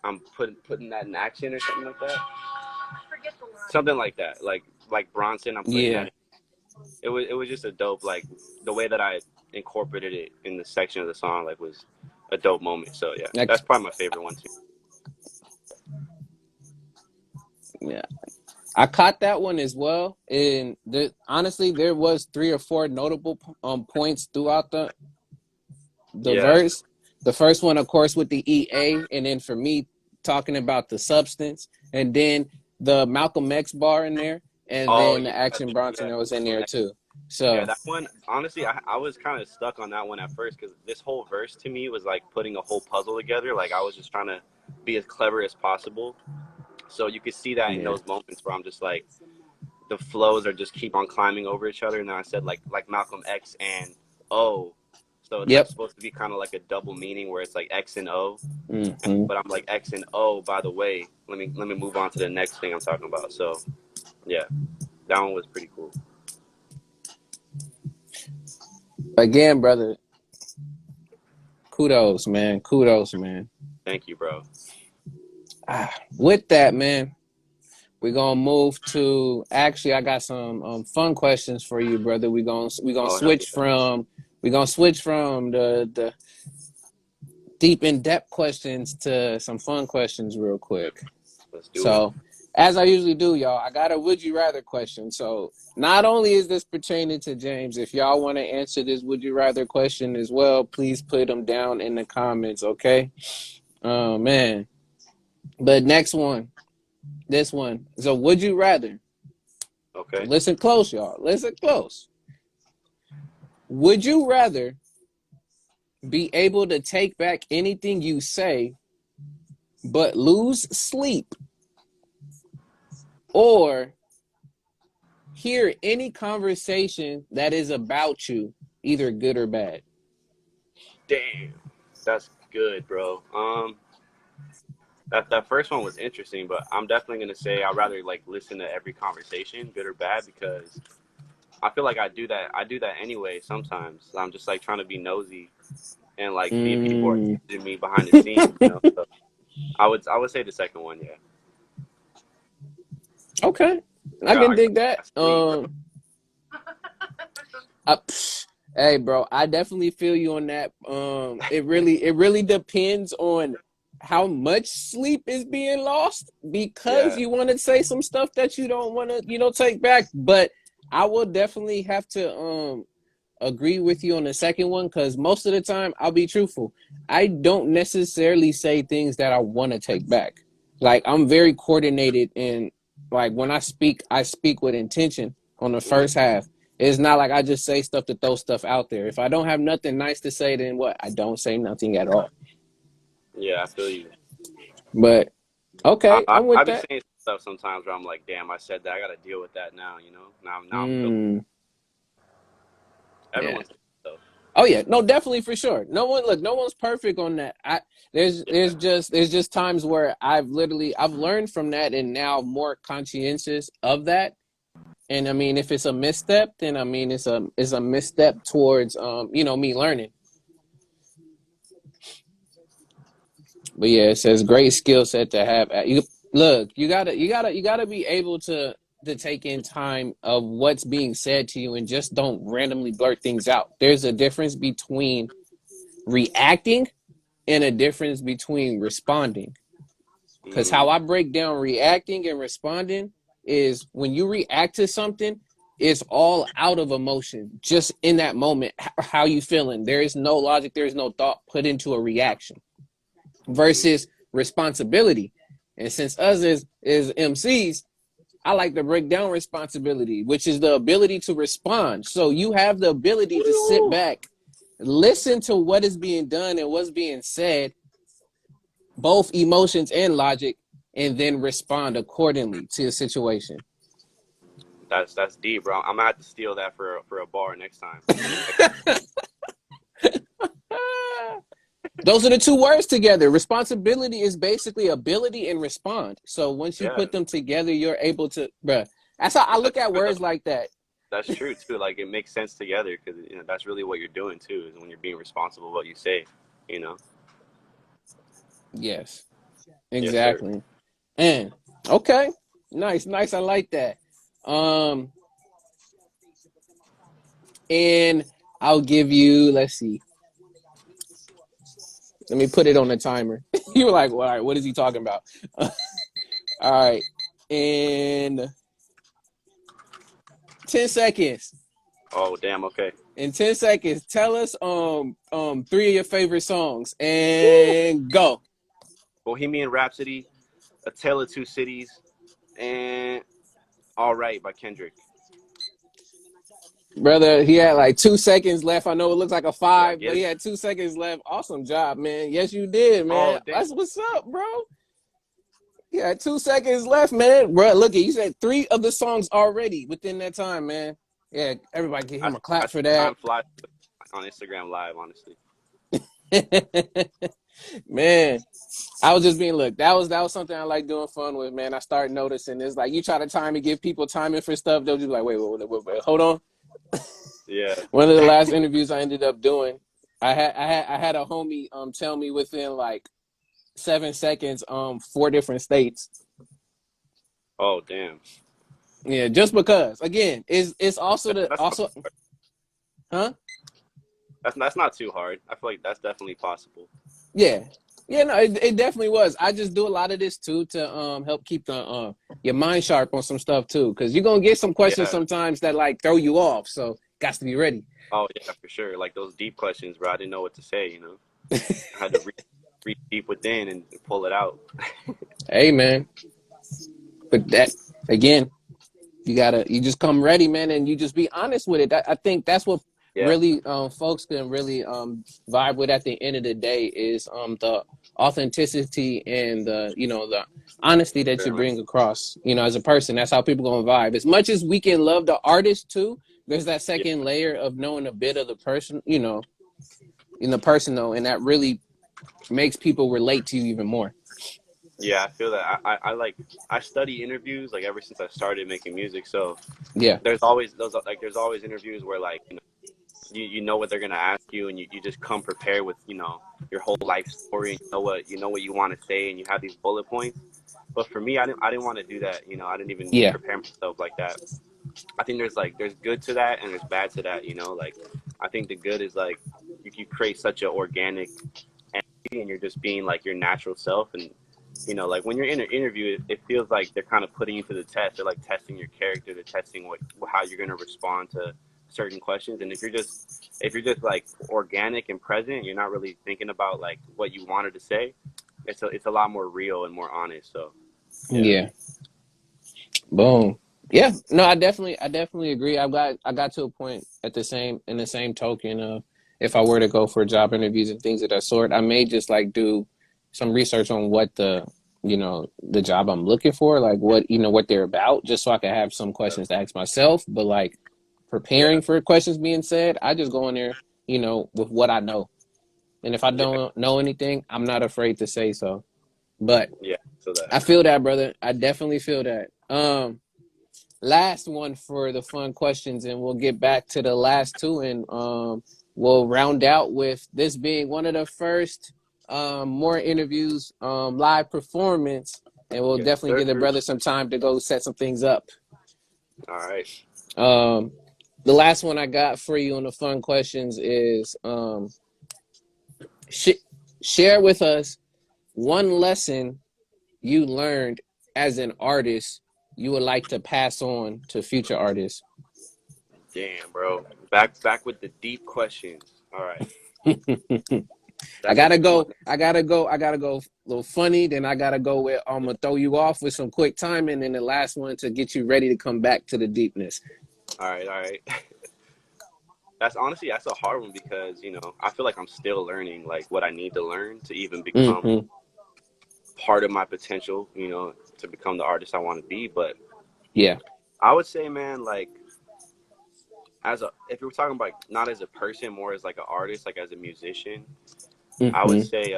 I'm putting that in action or something like that. Something like that. Like Bronson, I'm putting that Yeah. in. It was just a dope like the way that I incorporated it in the section of the song like was a dope moment. So yeah, Like, that's probably my favorite one too. yeah. I caught that one as well. And honestly, there was 3 or 4 notable points throughout the Yeah. verse. The first one, of course, with the EA, and then for me talking about the substance, and then the Malcolm X bar in there, and Oh then the yeah. Action Bronson that was in there too. Yeah, So, that one, honestly, I was kind of stuck on that one at first because this whole verse to me was like putting a whole puzzle together. Like I was just trying to be as clever as possible. So you could see that in yeah. those moments where I'm just like, the flows are just keep on climbing over each other. And then I said like Malcolm X and O. So it's like Yep. supposed to be kind of like a double meaning where it's like X and O. Mm-hmm. But I'm like X and O, by the way, let me move on to the next thing I'm talking about. So yeah, that one was pretty cool. Again, brother, kudos, man. Kudos, man. Thank you, bro. With that, man, we're gonna move to. Actually, I got some fun questions for you, brother. We're gonna Oh hell switch yeah. from the deep in depth questions to some fun questions real quick. Let's do it. So, as I usually do, y'all, I got a would you rather question. So, not only is this pertaining to James, if y'all want to answer this would you rather question as well, please put them down in the comments, okay? Oh man. But next one, this one. So, would you rather? Okay. Listen close, y'all. Listen close. Would you rather be able to take back anything you say but lose sleep, or hear any conversation that is about you, either good or bad? Damn. That's good, bro. That first one was interesting, but I'm definitely gonna say I'd rather like listen to every conversation, good or bad, because I feel like I do that anyway sometimes. I'm just like trying to be nosy and like see if people are Mm. using me behind the scenes, you know. So I would say the second one, yeah. Okay, I Yeah, can I dig that. got sleep, bro. Hey, bro, I definitely feel you on that. It really depends on how much sleep is being lost, because Yeah, you want to say some stuff that you don't want to, take back. But I will definitely have to agree with you on the second one, because most of the time, I'll be truthful, I don't necessarily say things that I want to take back. Like, I'm very coordinated, and like when I speak with intention on the mm, first half. It's not like I just say stuff to throw stuff out there. If I don't have nothing nice to say, then what? I don't say nothing at all. yeah, I feel you. But I, okay, I I'm with I be that. saying stuff sometimes where I'm like, damn, I said that. I got to deal with that now, you know. Now I'm feeling Mm, yeah. everyone's so Oh yeah, no, definitely for sure. No one's perfect on that. There's yeah, just times where I've learned from that, and now more conscientious of that. And I mean, if it's a misstep, then I mean it's a misstep towards me learning. But yeah, it says great skill set to have. You look, you gotta be able to take in time of what's being said to you, and just don't randomly blurt things out. There's a difference between reacting and a difference between responding. Because mm-hmm, how I break down reacting and responding is, when you react to something, it's all out of emotion, just in that moment. How you feeling? There is no logic, there is no thought put into a reaction. mm-hmm. Versus responsibility. And since us is MCs, I like to break down responsibility, which is the ability to respond. So you have the ability to sit Woo! back, listen to what is being done and what's being said, both emotions and logic, and then respond accordingly to the situation. That's deep, bro. I'm gonna have to steal that for a bar next time. Those are the two words together. Responsibility is basically ability and respond. So once you Yeah, put them together, you're able to, bruh. That's how I and look at that's words like that. that's true too. Like it makes sense together because that's really what you're doing too. Is when you're being responsible for what you say. You know. Yes, Yes, sir. exactly. And okay, nice, nice. I like that. Um, and I'll give you. Let's see. Let me put it on the timer. You were like, well, all right, what is he talking about? All right, in 10 seconds. Oh, damn. Okay. In 10 seconds, tell us three of your favorite songs Woo! and go. Bohemian Rhapsody, A Tale of Two Cities, and All Right by Kendrick. Brother, he had like 2 seconds left. I know it looks like a Did I five, but get he it? had 2 seconds left. Awesome job, man. Yes, you did, Oh, man. damn. That's what's up, bro. He had 2 seconds left, man. Bro, look at you said three of the songs already within that time, man. Yeah, everybody give him a I clap for think that. time flies on Instagram Live, honestly. Man, I was just being look. That was something I like doing fun with, man. I started noticing it's like you try to time and give people timing for stuff, they'll just be like, wait, hold on. Yeah. One of the last interviews I ended up doing, I had a homie tell me within like 7 seconds 4 different states. Oh, damn. Yeah, just because again, it's also the That's not also huh? that's not too hard. I feel like that's definitely possible. Yeah. Yeah, no, it definitely was. I just do a lot of this too to help keep the your mind sharp on some stuff too. Cause you're gonna get some questions Yeah. sometimes that like throw you off. So got to be ready. Oh, yeah, for sure. Like those deep questions, bro. I didn't know what to say. I had to reach deep within and pull it out. Hey man. But that again, you just come ready, man, and you just be honest with it. I think that's what Yeah. really folks can really vibe with at the end of the day is the authenticity and the honesty that you Sure, man. bring across, as a person. That's how people gonna vibe. As much as we can love the artist too, there's that Yeah. second layer of knowing a bit of the person, in the person though, and that really makes people relate to you even more. Yeah, I feel that. I like I study interviews like ever since I started making music. So Yeah, there's always interviews where like you know what they're gonna ask you and you just come prepared with your whole life story and you know what you want to say and you have these bullet points. But for me, I didn't want to do that. I didn't even yeah, prepare myself like that. I think there's good to that and there's bad to that. Like I think the good is like you create such an organic energy and you're just being like your natural self and like when you're in an interview it feels like they're kind of putting you to the test. They're like testing your character. They're testing how you're going to respond to certain questions. And if you're just like organic and present, you're not really thinking about like what you wanted to say. It's a lot more real and more honest. So yeah. yeah. Boom. Yeah. No, I definitely agree. I got to a point at the same token of if I were to go for job interviews and things of that sort, I may just like do some research on what the job I'm looking for, like what they're about, just so I can have some questions to ask myself. But like Yeah. preparing for questions being said, I just go in there, with what I know. And if I Yeah. don't know anything, I'm not afraid to say so. But Yeah. So that. I feel that, brother. I definitely feel that. Last one for the fun questions, and we'll get back to the last two, and we'll round out with this being one of the first more interviews, live performance, and we'll Yes, definitely sir. give the brother some time to go set some things up. All right. Um, the last one I got for you on the fun questions is sh- share with us one lesson you learned as an artist you would like to pass on to future artists. Damn, bro. Back with the deep questions. All right. I That's a gotta good one. go. I gotta go. I gotta go. A little funny. Then I gotta go with. I'm gonna throw you off with some quick timing, and the last one to get you ready to come back to the deepness. All right, all right. That's honestly that's a hard one because I feel like I'm still learning like what I need to learn to even become Mm-hmm. part of my potential. To become the artist I want to be. But Yeah. I would say, man, like as a if you're talking about not as a person, more as like an artist, like as a musician, I would Mm-hmm. say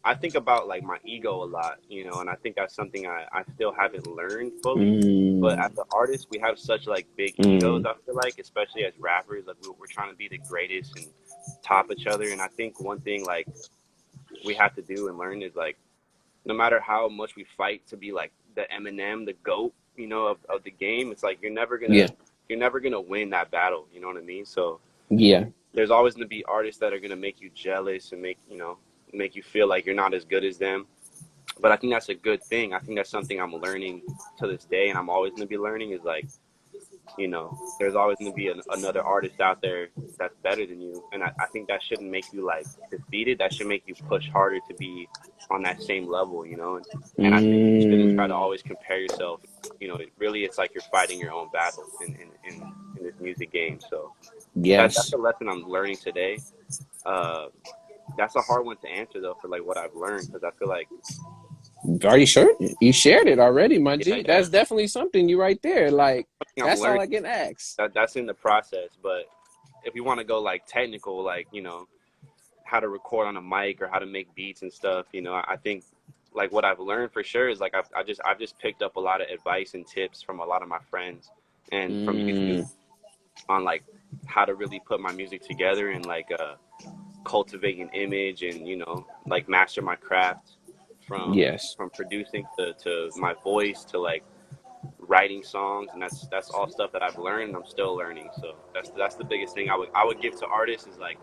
I think about like my ego a lot, and I think that's something I still haven't learned fully. But Mm, as an artist, we have such like big egos. mm, I feel like, especially as rappers, like we're trying to be the greatest and top each other. And I think one thing like we have to do and learn is like no matter how much we fight to be like the Eminem, the goat, of the game, it's like yeah. you're never gonna win that battle. You know what I mean? So Yeah. there's always gonna be artists that are gonna make you jealous and make you feel like you're not as good as them. But I think that's a good thing. I think that's something I'm learning to this day, and I'm always gonna be learning is like there's always gonna be another artist out there that's better than you, and I think that shouldn't make you like defeated. That should make you push harder to be on that same level, and I think you shouldn't try to Mm, always compare yourself. Really, it's like you're fighting your own battles in this music game. So that's yes. a lesson I'm learning today. Uh, that's a hard one to answer though for like what I've learned because I feel like Already sure you shared it already, my yeah, G. yeah, That's definitely something you right there. Like something I'm that's all learning I can ask. that's in the process. But if you want to go like technical, like how to record on a mic or how to make beats and stuff, I think like what I've learned for sure is like I've just picked up a lot of advice and tips from a lot of my friends and from YouTube Mm, on like how to really put my music together and like cultivate an image and like master my craft from yes. from producing to my voice to like writing songs, and that's all stuff that I've learned and I'm still learning. So that's the biggest thing I would give to artists is like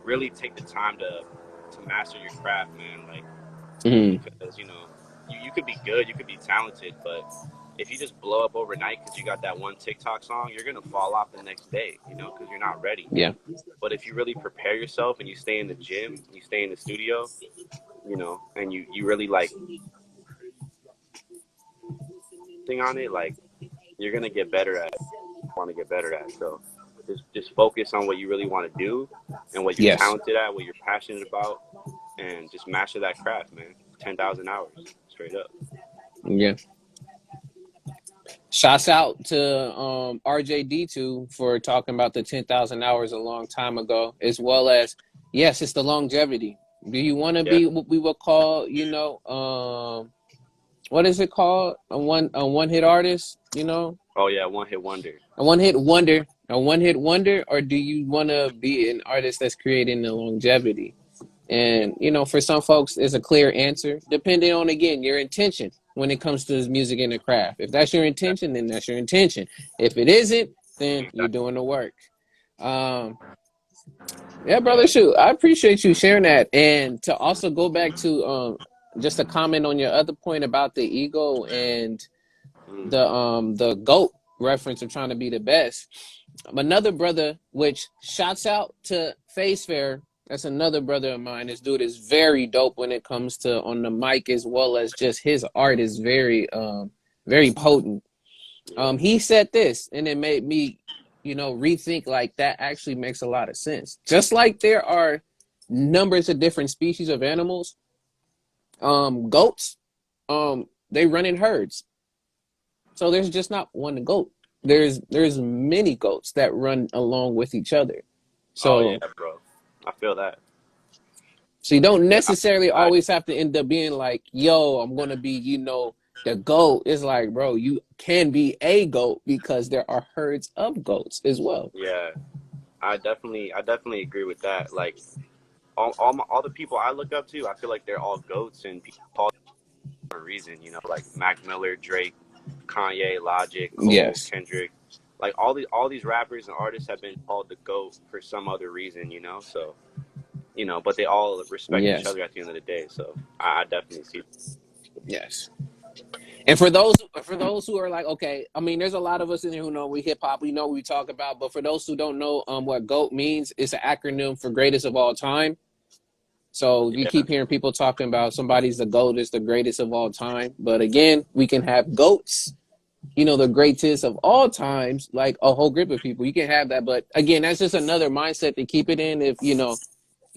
really take the time to master your craft, man. Like Mm, because you could be good, you could be talented, but if you just blow up overnight because you got that one TikTok song, you're gonna fall off the next day, because you're not ready. yeah. But if you really prepare yourself and you stay in the gym, you stay in the studio, and you really like thing on it, like you're gonna get better at want to get better at. So just focus on what you really want to do and what you're Yes. talented at, what you're passionate about, and just master that craft, man. 10,000 hours straight up. Yeah. Shouts out to RJD2 for talking about the 10,000 hours a long time ago, as well as, yes, it's the longevity. Do you want to Yeah. be what we would call, what is it called? A one hit artist, Oh yeah, one hit wonder. a one hit wonder, or do you want to be an artist that's creating the longevity? And for some folks, it's a clear answer, depending on again your intention when it comes to this music and the craft. If that's your intention, then that's your intention. If it isn't, then you're Exactly. doing the work. Um, yeah, brother, Yeah. shoot, I appreciate you sharing that. And to also go back to just a comment on your other point about the ego and Mm. the goat reference of trying to be the best. Another brother, which shouts out to Face Fair. That's another brother of mine. This dude is very dope when it comes to on the mic as well as just his art is very potent. Yeah. He said this, and it made me, rethink like that actually makes a lot of sense. Just like there are numbers of different species of animals, goats, they run in herds. So there's just not one goat. There's many goats that run along with each other. Oh yeah, So bro. I feel that. so you don't Yeah. necessarily I always have to end up being like, yo, I'm gonna be, the goat. It's like, bro, you can be a goat because there are herds of goats as well. yeah. I definitely agree with that. Like all the people I look up to, I feel like they're all goats and people call them for a reason. Like Mac Miller, Drake, Kanye, Logic, Cole, Yes. Kendrick. Like all these rappers and artists have been called the GOAT for some other reason. So but they all respect each Yes. other at the end of the day. So I definitely see. Yes. And for those who are like, okay, I mean, there's a lot of us in here who know we hip hop, we know what we talk about, but for those who don't know what GOAT means, it's an acronym for greatest of all time. So you Yeah. keep hearing people talking about somebody's the GOAT, is the greatest of all time. But again, we can have GOATs, the greatest of all times, like a whole group of people. You can have that. But again, that's just another mindset to keep it in if, you're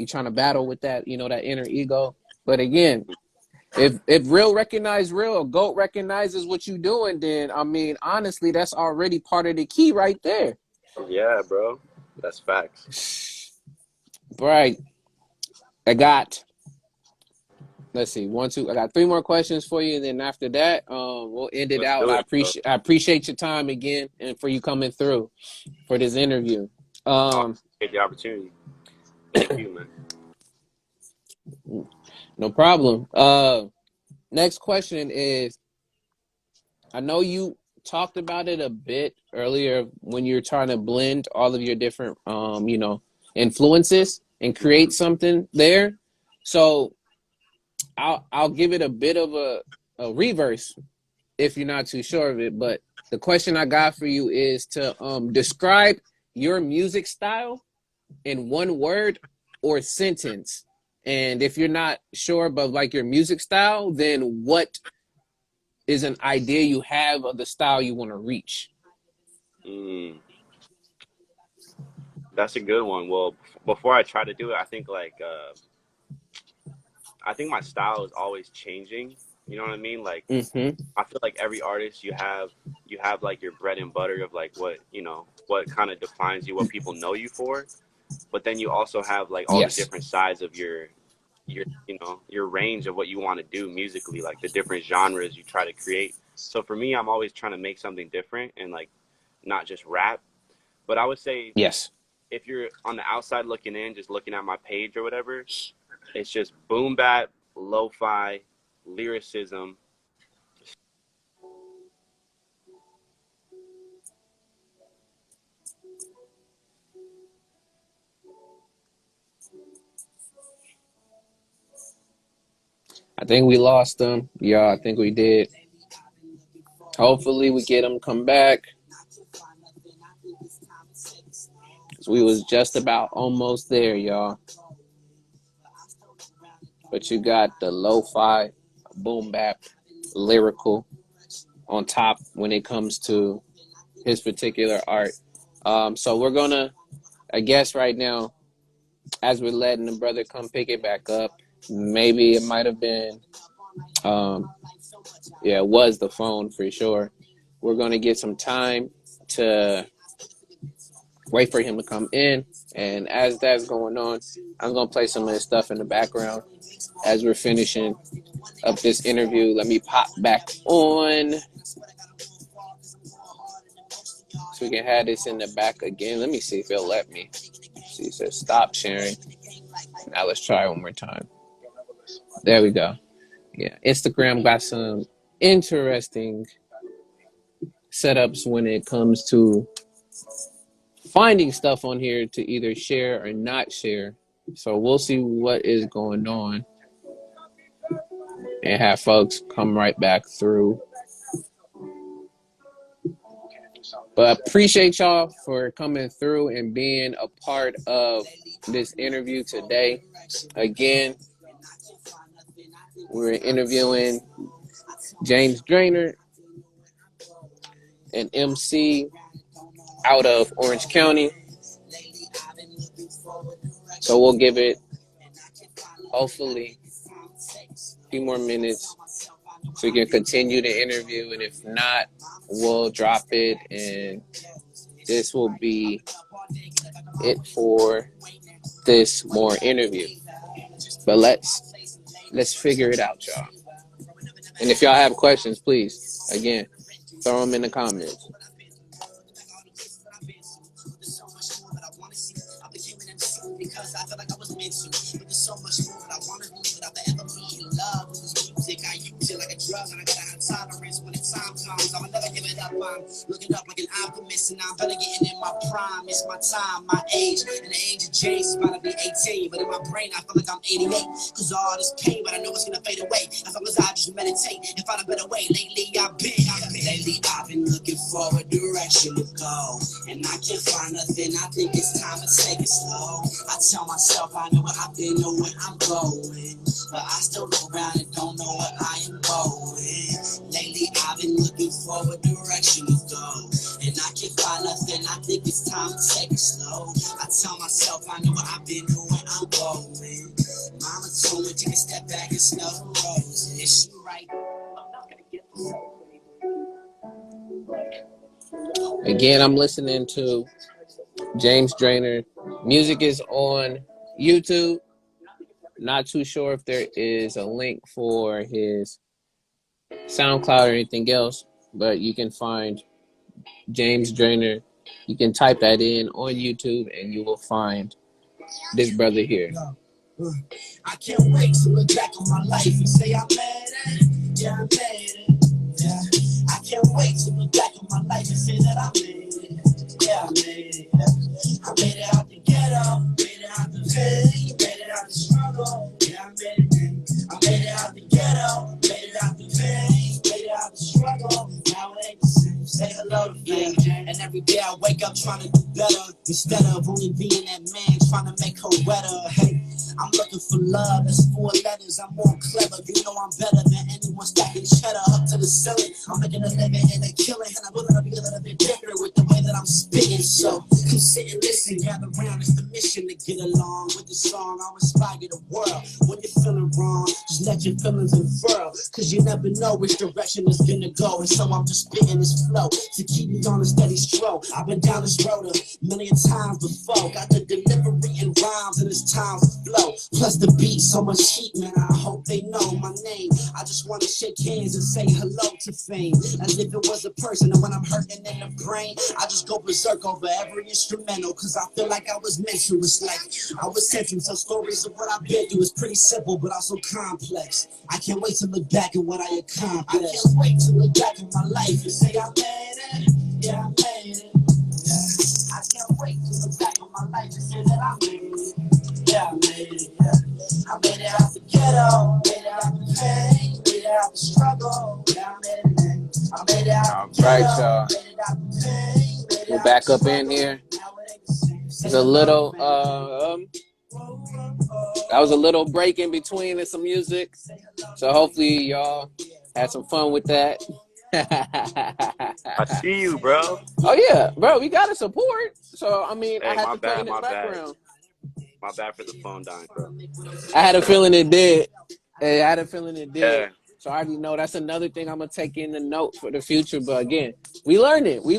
trying to battle with that, that inner ego. But again, if real recognize real, or GOAT recognizes what you're doing, then I mean, honestly, that's already part of the key right there. Yeah, bro. That's facts. Right. I got let's see, one, two. I got three more questions for you, and then after that, we'll end it Let's out. do I it, bro. appreciate your time again and for you coming through for this interview. I'll Um, take the opportunity. Thank you, man. no problem. Next question is, I know you talked about it a bit earlier when you're trying to blend all of your different, influences and create something there. So I'll give it a bit of a reverse if you're not too sure of it. But the question I got for you is to describe your music style in one word or sentence. And if you're not sure about like your music style, then what is an idea you have of the style you want to reach? Mm, that's a good one. Well, before I try to do it, I think my style is always changing. You know what I mean? Like Mm-hmm. I feel like every artist you have like your bread and butter of like what what kind of defines you, what people know you for. But then you also have like all the Yes. different sides of your range of what you want to do musically, like the different genres you try to create. So for me, I'm always trying to make something different and like not just rap. But I would say Yes. if you're on the outside looking in, just looking at my page or whatever, it's just boom bap, lo-fi, lyricism. I think we lost them. Yeah, I think we did. Hopefully we get them come back. 'Cause we was just about almost there, y'all. But you got the lo-fi, boom bap, lyrical on top when it comes to his particular art. So we're gonna, I guess, right now, as we're letting the brother come pick it back up, maybe it might have been, um, yeah, it was the phone for sure. We're gonna get some time to wait for him to come in, and as that's going on, I'm gonna play some of his stuff in the background as we're finishing up this interview. Let me pop back on so we can have this in the back again. Let me see if it'll let me. See, it says stop sharing. Now let's try one more time. There we go. Yeah, Instagram got some interesting setups when it comes to finding stuff on here to either share or not share. So we'll see what is going on and have folks come right back through. But appreciate y'all for coming through and being a part of this interview today. Again, we're interviewing James Drainer, an MC out of Orange County. So we'll give it, hopefully, a few more minutes so we can continue the interview. And if not, we'll drop it. And this will be it for this more interview. But let's figure it out, y'all. And if y'all have questions, please, again, throw them in the comments. Because I feel like I was meant to. But there's so much more that I wanna do without the ever being in love with this music. I use it like a drug and I got a high tolerance when it's sometimes. I'ma never give it up. I'm looking up like an optimist, and I'm better getting in my prime. It's my time, my age, and the age of change is about to be 18. But in my brain, I feel like I'm 88. Cause all this pain, but I know it's gonna fade away as long as I just meditate and find a better way. Lately I've been looking for a direction to go, and I can't find nothing. I think it's time to take it slow. I tell myself I know what I've been, know where I'm going, but I still look around and don't know what I am going. Lately I've been looking for a direction to go, and I can't find nothing. I think it's time to take it slow. I tell myself I know what I've been, know where I'm going. Mama told me take a step back and smell the roses. She right. I'm not gonna get this. Again, I'm listening to James Drainer. Music is on YouTube. Not too sure if there is a link for his SoundCloud or anything else, but you can find James Drainer. You can type that in on YouTube and you will find this brother here. I can't wait to look back on my life and say I made it. Yeah, I made it. Yeah. I can't wait to look back on my life and say that I made it. Yeah, I made it. I made it out the ghetto, made it out the pain, made it out the struggle. Yeah, I made it. I made it out the ghetto, made it out the pain, made it out the struggle. Now it ain't the same. Say hello to me. And every day I wake up trying to do better instead of only being that man trying to make her wetter. Hey, I'm looking for love, that's 4 letters, I'm more clever. You know I'm better than anyone stacking cheddar up to the ceiling. I'm making a living and a killing, and I'm willing to be a little bit different with the way that I'm spitting. So come sit and listen, gather round, it's the mission to get along with the song. I'll inspire the world. When you're feeling wrong, just let your feelings unfurl, cause you never know which direction it's gonna go. And so I'm just spitting this flow to keep me on a steady stroll. I've been down this road a million times before. Got the delivery and rhymes, and it's time to flow. Plus the beat, so much heat, man, I hope they know my name. I just want to shake hands and say hello to fame, as if it was a person. And when I'm hurting in the brain, I just go berserk over every instrumental, cause I feel like I was meant to. It's like I was sent to tell stories of what I've been through. It's pretty simple, but also complex. I can't wait to look back at what I accomplished. I can't wait to look back at my life and say I made it. Yeah, I made it. Yeah. I can't wait to look back at my life and say that I made it. Yeah, I made it. Yeah. I made it out the ghetto, made it out the pain, made it out the struggle. Yeah, I made it. I made it out the Right, ghetto, y'all. made it out the pain, made it We're out back the up in struggle. here. There's a little that was a little break in between and some music. So hopefully y'all had some fun with that. I see you, bro. Oh yeah, bro, we gotta support. So I mean, I Hey, had my to play in bad, the my bad. background. My bad for the phone dying, bro. I had a feeling it did. Hey, I had a feeling it did. Yeah. So I already know that's another thing I'm gonna take in the note for the future. But again, we learning. Well,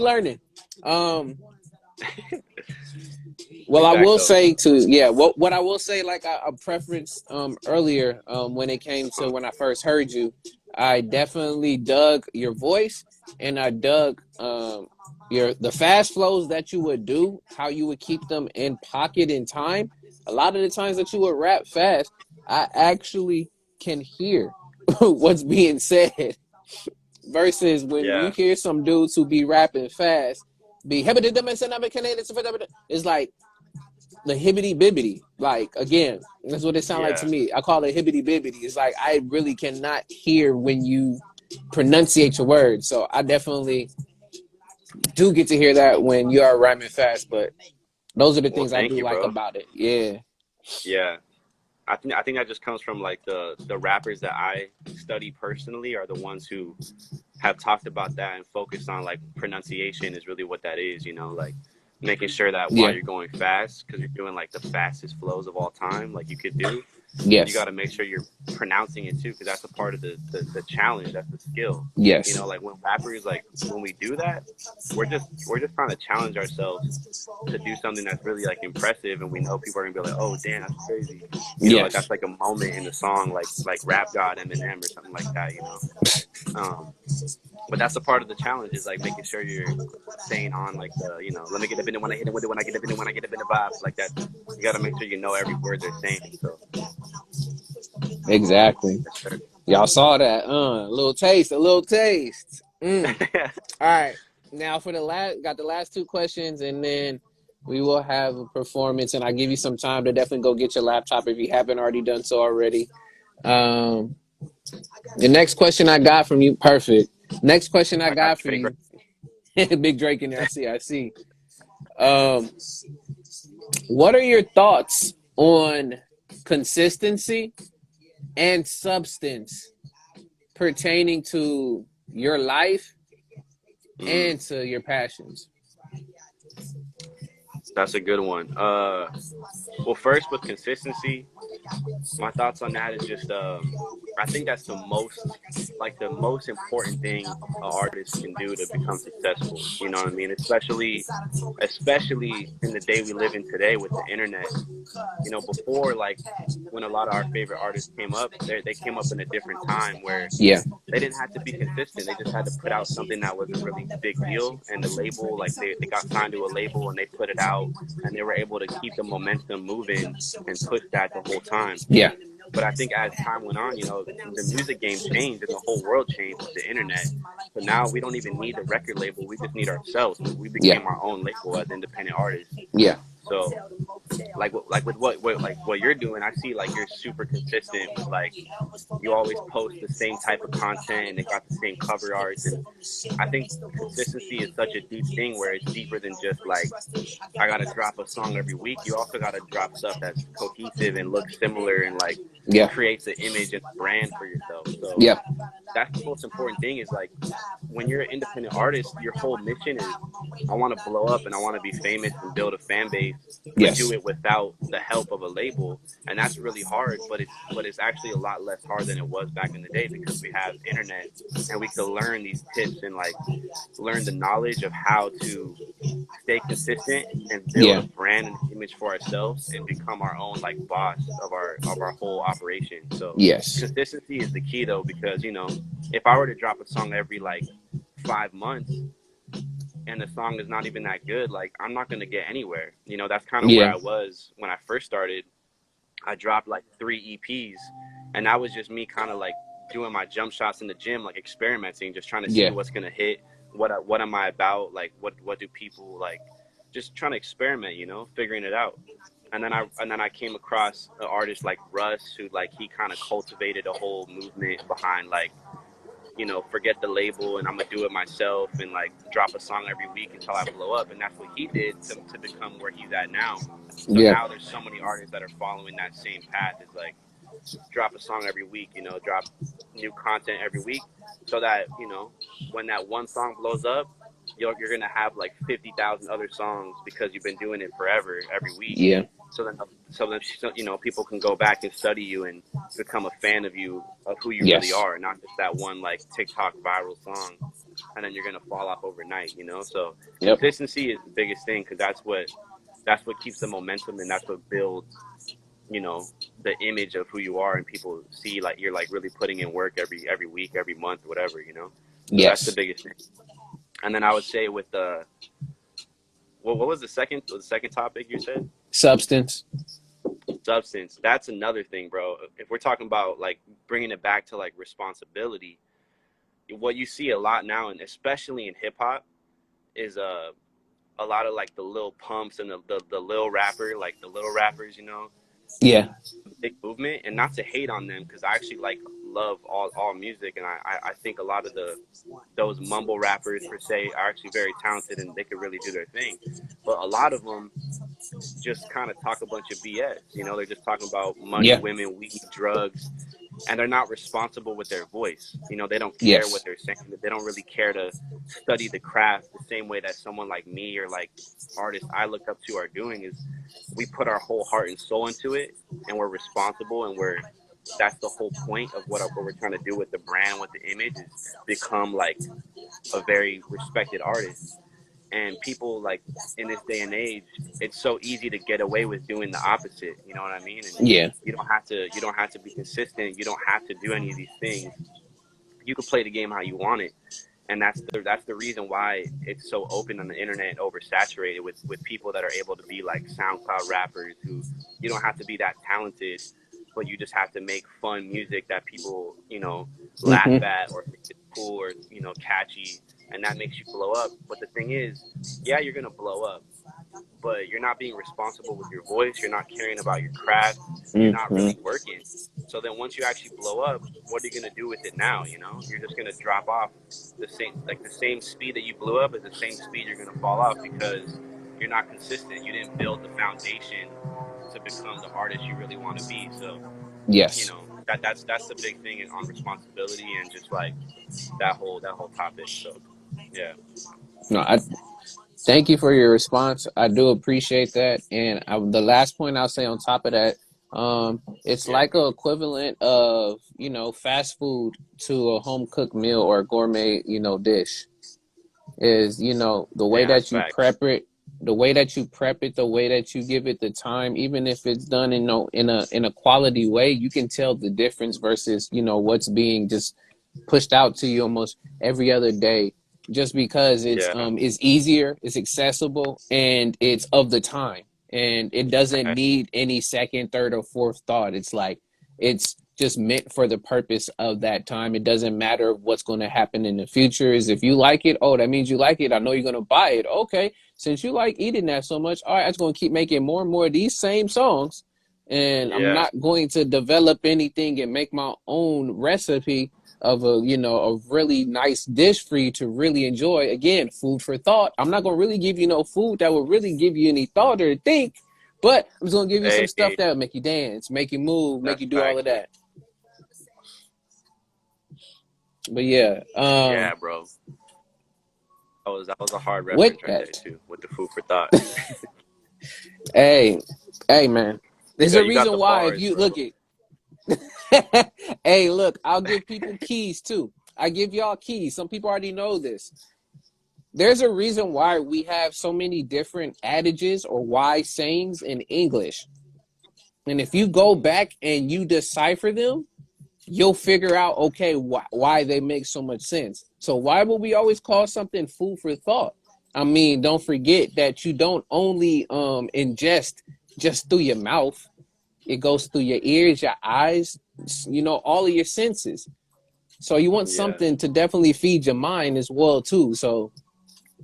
We I back will though. say to what I will say, like I preferenced earlier when it came to when I first heard you, I definitely dug your voice, and I dug the fast flows that you would do, how you would keep them in pocket in time. A lot of the times that you would rap fast, I actually can hear what's being said versus when you Yeah. hear some dudes who be rapping fast, it's like the hibbity bibbity. Like again, that's what it sounds like to Yeah. me. I call it hibbity bibbity. It's like I really cannot hear when you pronunciate your words. So I definitely do get to hear that when you are rhyming fast. But those are the Well, things I thank do you, like bro. about it. Yeah. Yeah. I think that just comes from like the rappers that I study personally are the ones who have talked about that and focused on like pronunciation is really what that is, like making sure that while Yeah. you're going fast, because you're doing like the fastest flows of all time, like you could do, you Yes. got to make sure you're pronouncing it too, because that's a part of the challenge. That's the skill. Yes. Like when rappers, like when we do that, we're just trying to challenge ourselves to do something that's really like impressive, and we know people are gonna be like, oh damn, that's crazy. Like Yes. that's like a moment in the song, like Rap God Eminem or something like that. But that's a part of the challenge, is like making sure you're staying on like let me get up in it when I hit it with it, when I get up in it, when I get up in the vibe, like that. You got to make sure you know every word they're saying. So Exactly. yes, sir. Y'all saw that. A little taste. Mm. All right. Now for the last two questions, and then we will have a performance, and I give you some time to definitely go get your laptop if you haven't already done so already. Um, the next question I got from you, perfect. Next question I I got got the for fake. you, Big Drake in there. I see. Um, what are your thoughts on consistency and substance pertaining to your life Mm, and to your passions? that's a good one. Well, first with consistency, my thoughts on that is just I think that's the most important thing an artist can do to become successful. You know what I mean? Especially in the day we live in today with the internet. You know, before, like, when a lot of our favorite artists came up, they came up in a different time where Yeah, they didn't have to be consistent. They just had to put out something that was a really big deal, and the label, like, they got signed to a label and they put it out, and they were able to keep the momentum moving and push that the whole time. yeah, But I think as time went on, you know, the music game changed and the whole world changed with the internet. So now we don't even need the record label. We just need ourselves. We yeah, became our own label as independent artists. yeah, So like with what you're doing, I see like you're super consistent with, like, you always post the same type of content and it got the same cover arts. And I think consistency is such a deep thing where it's deeper than just like, I gotta drop a song every week. You also gotta drop stuff that's cohesive and looks similar and, like, yeah, creates an image and a brand for yourself. So yeah, that's the most important thing, is like, when you're an independent artist, your whole mission is, I want to blow up and I want to be famous and build a fan base, but do yes, it without the help of a label. And that's really hard, but it's actually a lot less hard than it was back in the day, because we have internet and we can learn these tips and, like, learn the knowledge of how to stay consistent and build yeah, a brand and image for ourselves and become our own, like, boss of our whole operation. So yes, consistency is the key, though, because, you know, if I were to drop a song every, like, 5 months and the song is not even that good, like, I'm not gonna get anywhere. You know, that's kind of where yeah, I was when I first started. I dropped like 3 EPs, and that was just me kind of like doing my jump shots in the gym, like experimenting, just trying to see yeah, what's gonna hit. What am I about? Like, what do people like? Just trying to experiment, you know, figuring it out. And then I came across an artist like Russ, who, like, he kind of cultivated a whole movement behind, like, you know, forget the label and I'm gonna do it myself and, like, drop a song every week until I blow up. And that's what he did to become where he's at now. So yeah, now there's so many artists that are following that same path. Is like, drop a song every week, you know, drop new content every week, so that, you know, when that one song blows up, you're gonna have like 50,000 other songs because you've been doing it forever every week. yeah, So then you know, people can go back and study you and become a fan of you, of who you really yes, are, not just that one, like, TikTok viral song, and then you're gonna fall off overnight, you know. So yep, consistency is the biggest thing, because that's what keeps the momentum, and that's what builds, you know, the image of who you are, and people see, like, you're, like, really putting in work every week, every month, whatever, you know. So that's the yes, biggest thing. And then I would say with the what was the second topic you said? substance, Substance. That's another thing, bro. If we're talking about, like, bringing it back to, like, responsibility, what you see a lot now, and especially in hip hop, is a lot of, like, the Lil Pumps and the Lil rapper, like the little rappers, you know, yeah, big movement. And not to hate on them, because I actually, like, love all music, and I think a lot of those mumble rappers per se are actually very talented and they could really do their thing. But a lot of them just kind of talk a bunch of BS. You know, they're just talking about money, yeah, women, weed, drugs, and they're not responsible with their voice. You know, they don't care what yes, they're saying. They don't really care to study the craft the same way that someone like me, or, like, artists I look up to, are doing. Is we put our whole heart and soul into it, and we're responsible, and that's the whole point of what we're trying to do with the brand, with the image, is become, like, a very respected artist. And people, like, in this day and age, it's so easy to get away with doing the opposite, you know what I mean? And yeah, you don't have to be consistent. You don't have to do any of these things. You can play the game how you want it. And that's the reason why it's so open on the internet and oversaturated with people that are able to be, like, SoundCloud rappers, who, you don't have to be that talented but you just have to make fun music that people, you know, laugh Mm-hmm. at or think is cool or, you know, catchy, and that makes you blow up. But the thing is, yeah, you're gonna blow up, but you're not being responsible with your voice. You're not caring about your craft. You're not Mm-hmm. really working. So then once you actually blow up, what are you gonna do with it now? You know, you're just gonna drop off the same speed that you blew up is the same speed you're gonna fall off because you're not consistent. You didn't build the foundation to become the artist you really want to be. So, you Yes. know, that's the big thing on responsibility and just like that whole topic. So yeah. No, I thank you for your response. I do appreciate that. And the last point I'll say on top of that, it's Yeah. like a equivalent of, fast food to a home cooked meal or a gourmet, dish. Is, the way Yeah, that's that you facts. prep it, the way that you prep it, the way that you give it the time, even if it's done in no in a quality way, you can tell the difference versus, what's being just pushed out to you almost every other day, just because Yeah. it's easier, it's accessible, and it's of the time, and it doesn't Right. need any second, third, or fourth thought. It's like it's just meant for the purpose of that time. It doesn't matter what's going to happen in the future. Is if you like it, oh, that means you like it. I know you're going to buy it. Okay, since you like eating that so much, all right, I'm just going to keep making more and more of these same songs, and I'm Yeah. not going to develop anything and make my own recipe of a really nice dish for you to really enjoy. Again, food for thought. I'm not going to really give you no food that will really give you any thought or think, but I'm just going to give you some stuff Hey, that will make you dance, make you move, make that's you do all of facts. that. But yeah, Yeah, bro. That was a hard with reference right there that, too, with the food for thought. hey, hey, man, there's a You got reason the why. If bars, you bro. look it, hey, look, I'll give people keys too. I give y'all keys. Some people already know this. There's a reason why we have so many different adages or why sayings in English. And if you go back and you decipher them, you'll figure out, okay, why they make so much sense. So why would we always call something food for thought? I mean, don't forget that you don't only ingest just through your mouth. It goes through your ears, your eyes, all of your senses. So you want Yeah. something to definitely feed your mind as well too. So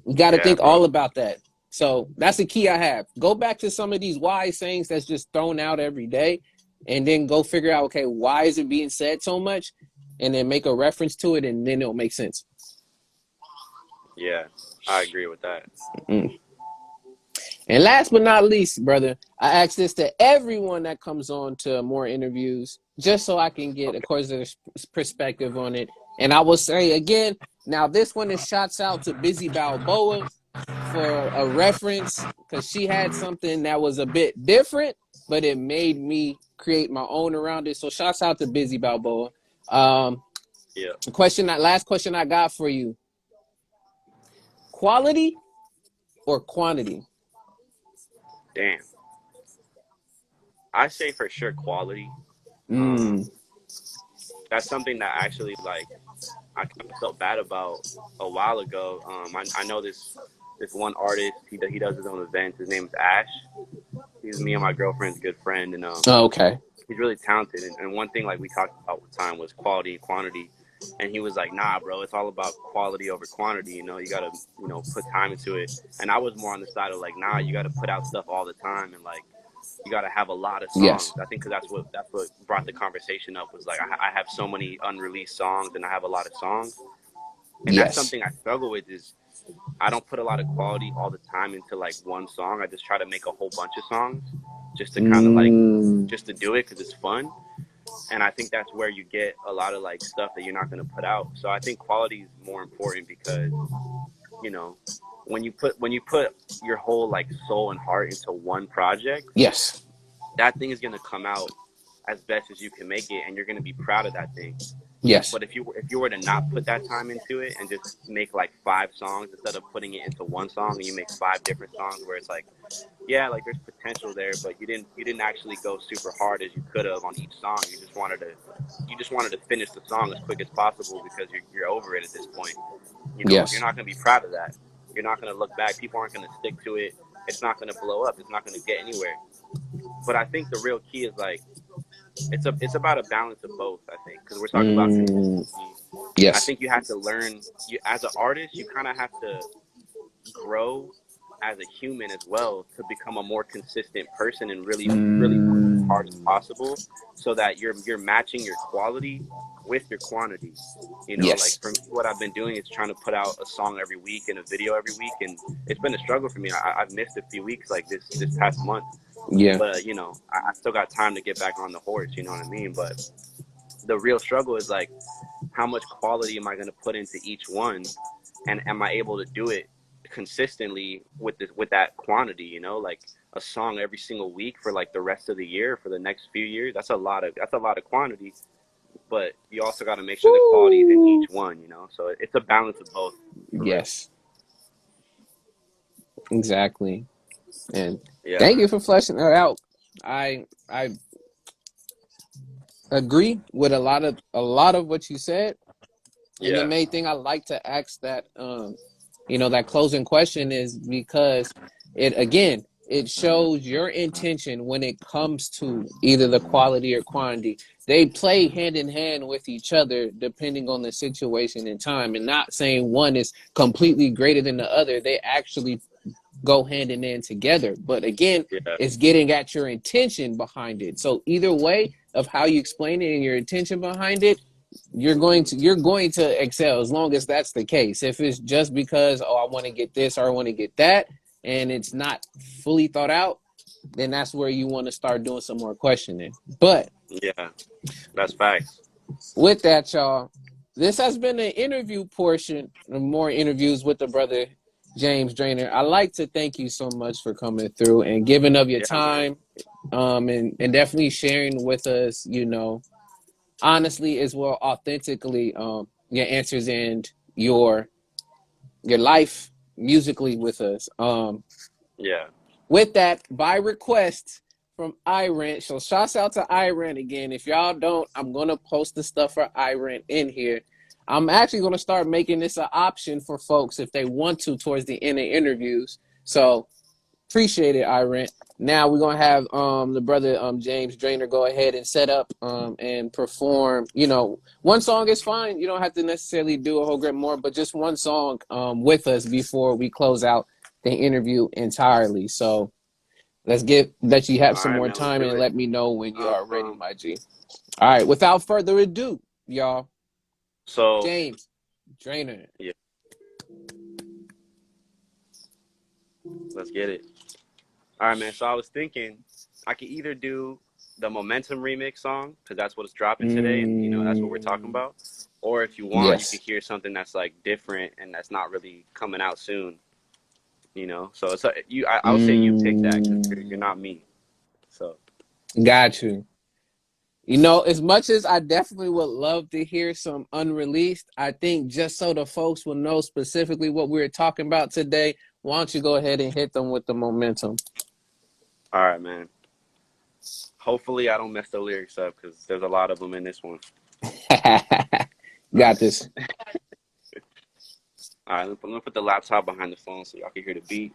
you got to Yeah, think all bro. about that. So that's the key I have. Go back to some of these wise sayings that's just thrown out every day, and then go figure out, okay, why is it being said so much, and then make a reference to it, and then it'll make sense. Yeah, I agree with that. Mm. And last but not least, brother, I ask this to everyone that comes on to more interviews, just so I can get a Okay. course of perspective on it. And I will say again, now this one is shots out to Busy Balboa for a reference, because she had something that was a bit different, but it made me create my own around it. So shots out to Busy Balboa. Um, Yeah. last question I got for you: quality or quantity? Damn. I say for sure quality. Um, Mm. that's something that actually like I kind of felt bad about a while ago. I know this one artist. He does his own events. His name is Ash. He's me and my girlfriend's good friend, and Oh, okay. he's really talented. And one thing like we talked about one time was quality and quantity. And he was like, "Nah, bro, it's all about quality over quantity. You know, you gotta put time into it." And I was more on the side of like, "Nah, you gotta put out stuff all the time and like you got to have a lot of songs." Yes. I think because that's what brought the conversation up was like I have so many unreleased songs and I have a lot of songs, and that's Yes. something I struggle with. Is I don't put a lot of quality all the time into like one song. I just try to make a whole bunch of songs just to kind of like Mm. just to do it because it's fun. And I think that's where you get a lot of like stuff that you're not going to put out. So I think quality is more important because you know when you put your whole like soul and heart into one project, Yes. that thing is going to come out as best as you can make it and you're going to be proud of that thing. Yes. But if you were to not put that time into it and just make like five songs instead of putting it into one song, and you make five different songs where it's like, yeah, like there's potential there, but you didn't actually go super hard as you could have on each song. You just wanted to finish the song as quick as possible because you're over it at this point. You're Yes. not going to be proud of that. You're not going to look back. People aren't going to stick to it. It's not going to blow up. It's not going to get anywhere. But I think the real key is like it's about a balance of both, I think, because we're talking about Mm, consistency. I yes. think you have to learn, you as an artist, you kind of have to grow as a human as well to become a more consistent person and really work as hard as Mm, possible so that you're matching your quality with your quantity. You know, like yes. for me, what I've been doing is trying to put out a song every week and a video every week, and it's been a struggle for me. I've missed a few weeks like this past month, Yeah. but you know, I still got time to get back on the horse. You know what I mean? But the real struggle is like, how much quality am I going to put into each one, and am I able to do it consistently with that quantity? You know, like a song every single week for like the rest of the year, for the next few years. That's a lot of quantity, but you also got to make sure the quality is in Woo. each one. You know, so it's a balance of both, for real. Yes. Exactly. And Yeah, thank you man. for fleshing that out. I agree with a lot of what you said. And the Yeah, main thing I like to ask that that closing question is because it shows your intention when it comes to either the quality or quantity. They play hand in hand with each other depending on the situation and time, and not saying one is completely greater than the other. They actually go hand in hand together. But again, yeah, it's getting at your intention behind it. So either way of how you explain it and your intention behind it, you're going to excel as long as that's the case. If it's just because, oh, I want to get this or I want to get that, and it's not fully thought out, then that's where you want to start doing some more questioning. But yeah. That's facts. with that, y'all, this has been an interview portion of more interviews with the brother James Drainer. I like to thank you so much for coming through and giving up your Yeah, man. time, and definitely sharing with us, honestly as well authentically, your answers and your life musically with us. Yeah. With that, by request from iRent. So shouts out to iRent again. If y'all don't, I'm gonna post the stuff for iRent in here. I'm actually gonna start making this an option for folks if they want to towards the end of interviews. So appreciate it, iRent. Now we're gonna have the brother James Drainer go ahead and set up and perform. One song is fine. You don't have to necessarily do a whole great more, but just one song with us before we close out the interview entirely. So let you have All some right, more man. Let's time do and it. let me know when you are ready, Um. my G. All right, without further ado, y'all, So James Drainer. yeah, let's get it. All right, man. So I was thinking I could either do the Momentum remix song because that's what it's dropping today, and you know that's what we're talking Mm, about. Or if you want, you could yes. hear something that's like different and that's not really coming out soon. You know, so it's you. I would say you pick that because you're Mm, not me. So got you. As much as I definitely would love to hear some unreleased, I think just so the folks will know specifically what we were talking about today, why don't you go ahead and hit them with the momentum? all right, man. Hopefully, I don't mess the lyrics up because there's a lot of them in this one. All Got right. this. All right. Let me put the laptop behind the phone so y'all can hear the beat.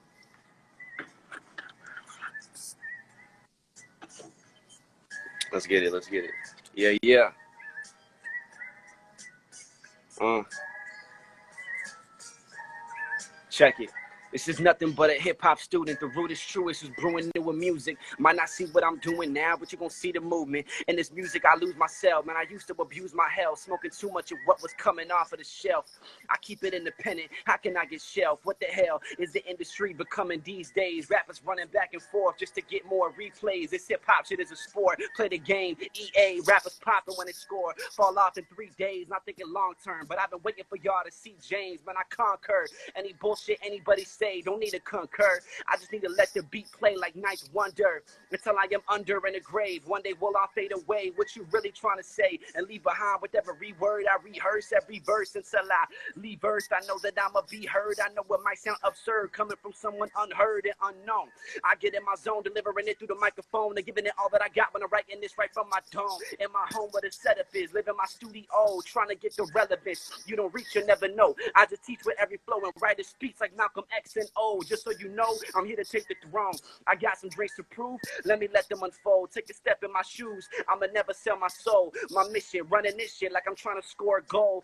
Let's get it. Let's get it. Yeah, yeah. Uh, Check it. This is nothing but a hip-hop student. The root is truest is brewing new music. Might not see what I'm doing now, but you're gonna see the movement. In this music, I lose myself. Man, I used to abuse my health, smoking too much of what was coming off of the shelf. I keep it independent. How can I get shelf? What the hell is the industry becoming these days? Rappers running back and forth just to get more replays. This hip-hop shit is a sport. Play the game. EA, rappers popping when they score. Fall off in 3 days, not thinking long-term. But I've been waiting for y'all to see James. Man, I conquered any bullshit anybody say. Don't need to concur. I just need to let the beat play like Ninth Wonder until I am under in the grave. One day will I fade away. What you really trying to say and leave behind with every word I rehearse, every verse until I leave verse. I know that I'ma be heard. I know it might sound absurd coming from someone unheard and unknown. I get in my zone, delivering it through the microphone and giving it all that I got when I'm writing this right from my dome. In my home where the setup is, living my studio, trying to get the relevance. You don't reach, you never know. I just teach with every flow and write his speech like Malcolm X and old. Just so you know, I'm here to take the throne. I got some drinks to prove. Let me let them unfold. Take a step in my shoes. I'ma never sell my soul. My mission, running this shit like I'm trying to score a goal.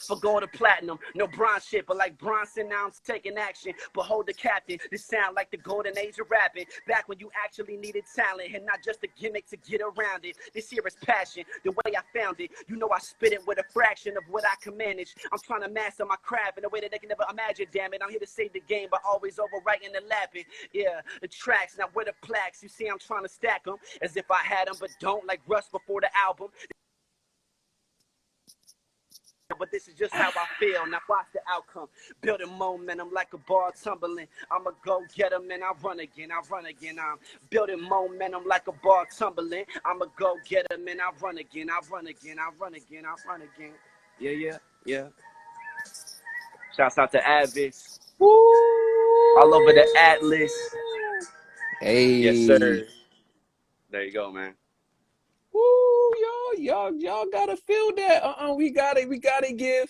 For gold to platinum, no bronze shit, but like Bronson, now I'm taking action. Behold the captain, this sound like the golden age of rapping. Back when you actually needed talent and not just a gimmick to get around it. This here is passion, the way I found it. You know I spit it with a fraction of what I can manage. I'm trying to master my craft in a way that they can never imagine, damn it. I'm here to save the game, but always overwriting and lapping. Yeah, the tracks, not where the plaques. You see I'm trying to stack them as if I had them, but don't, like Russ before the album. But this is just how I feel. Now watch the outcome. Building momentum like a ball tumbling. I'ma go get them and I run again. I run again. I'm building momentum like a ball tumbling. I'ma go get them and I run again. I run again. I run again. I run again. Yeah, yeah, yeah. Shouts out to A.D.V.I.S.S. All over the Atlas. Hey. Yes, sir. There you go, man. Woo, y'all gotta feel that. We gotta give.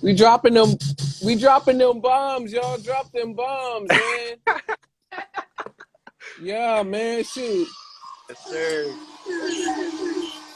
We dropping them bombs, y'all. Drop them bombs, man. Yeah, man, shoot. Yes, sir.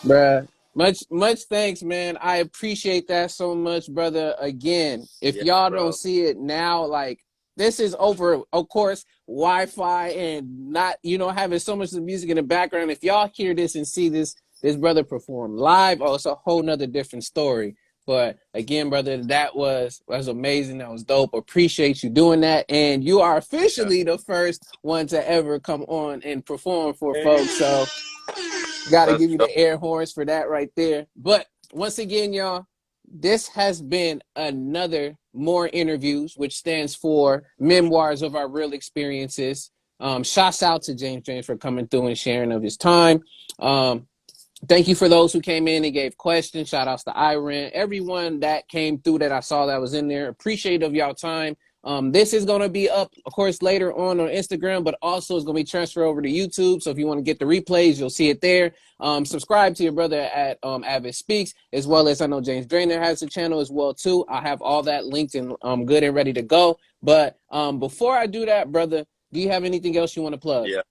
Bruh. Much thanks, man. I appreciate that so much, brother. Again, if Yeah, y'all bro. don't see it now, like this is over, of course, Wi-Fi and not, having so much of the music in the background. If y'all hear this and see this brother perform live, oh, it's a whole nother different story. But again, brother, that was amazing. That was dope. Appreciate you doing that. And you are officially the first one to ever come on and perform for folks. So got to Let's give you go. the air horns for that right there. But once again, y'all, this has been another More Interviews, which stands for Memoirs of Our Real Experiences. Shouts out to James for coming through and sharing of his time. Thank you for those who came in and gave questions. Shout outs to Iran. Everyone that came through that I saw that was in there. Appreciate of y'all time. This is going to be up, of course, later on Instagram, but also it's going to be transferred over to YouTube. So if you want to get the replays, you'll see it there. Subscribe to your brother at A.D.V.I.S.S Speaks, as well as I know James Drainer has a channel as well, too. I have all that linked and good and ready to go. But before I do that, brother, do you have anything else you want to plug? Yeah.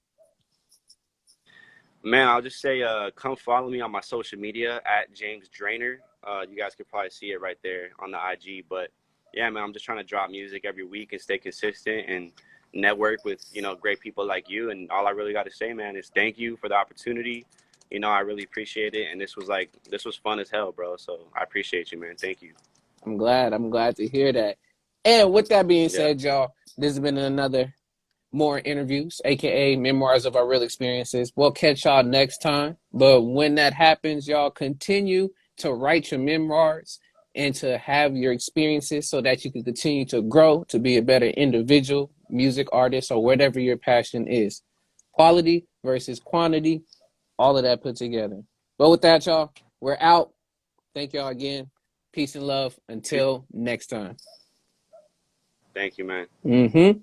Man, I'll just say, come follow me on my social media at James Drainer. You guys could probably see it right there on the IG. But yeah, man, I'm just trying to drop music every week and stay consistent and network with, great people like you. And all I really got to say, man, is thank you for the opportunity. I really appreciate it. And this was fun as hell, bro. So I appreciate you, man. Thank you. I'm glad to hear that. And with that being Yeah. said, y'all, this has been another More Interviews, aka Memoirs of Our Real Experiences. We'll catch y'all next time. But when that happens, y'all continue to write your memoirs and to have your experiences so that you can continue to grow, to be a better individual, music artist, or whatever your passion is. Quality versus quantity, all of that put together. But with that, y'all, we're out. Thank y'all again. Peace and love. Until next time. Thank you, man. Mm-hmm.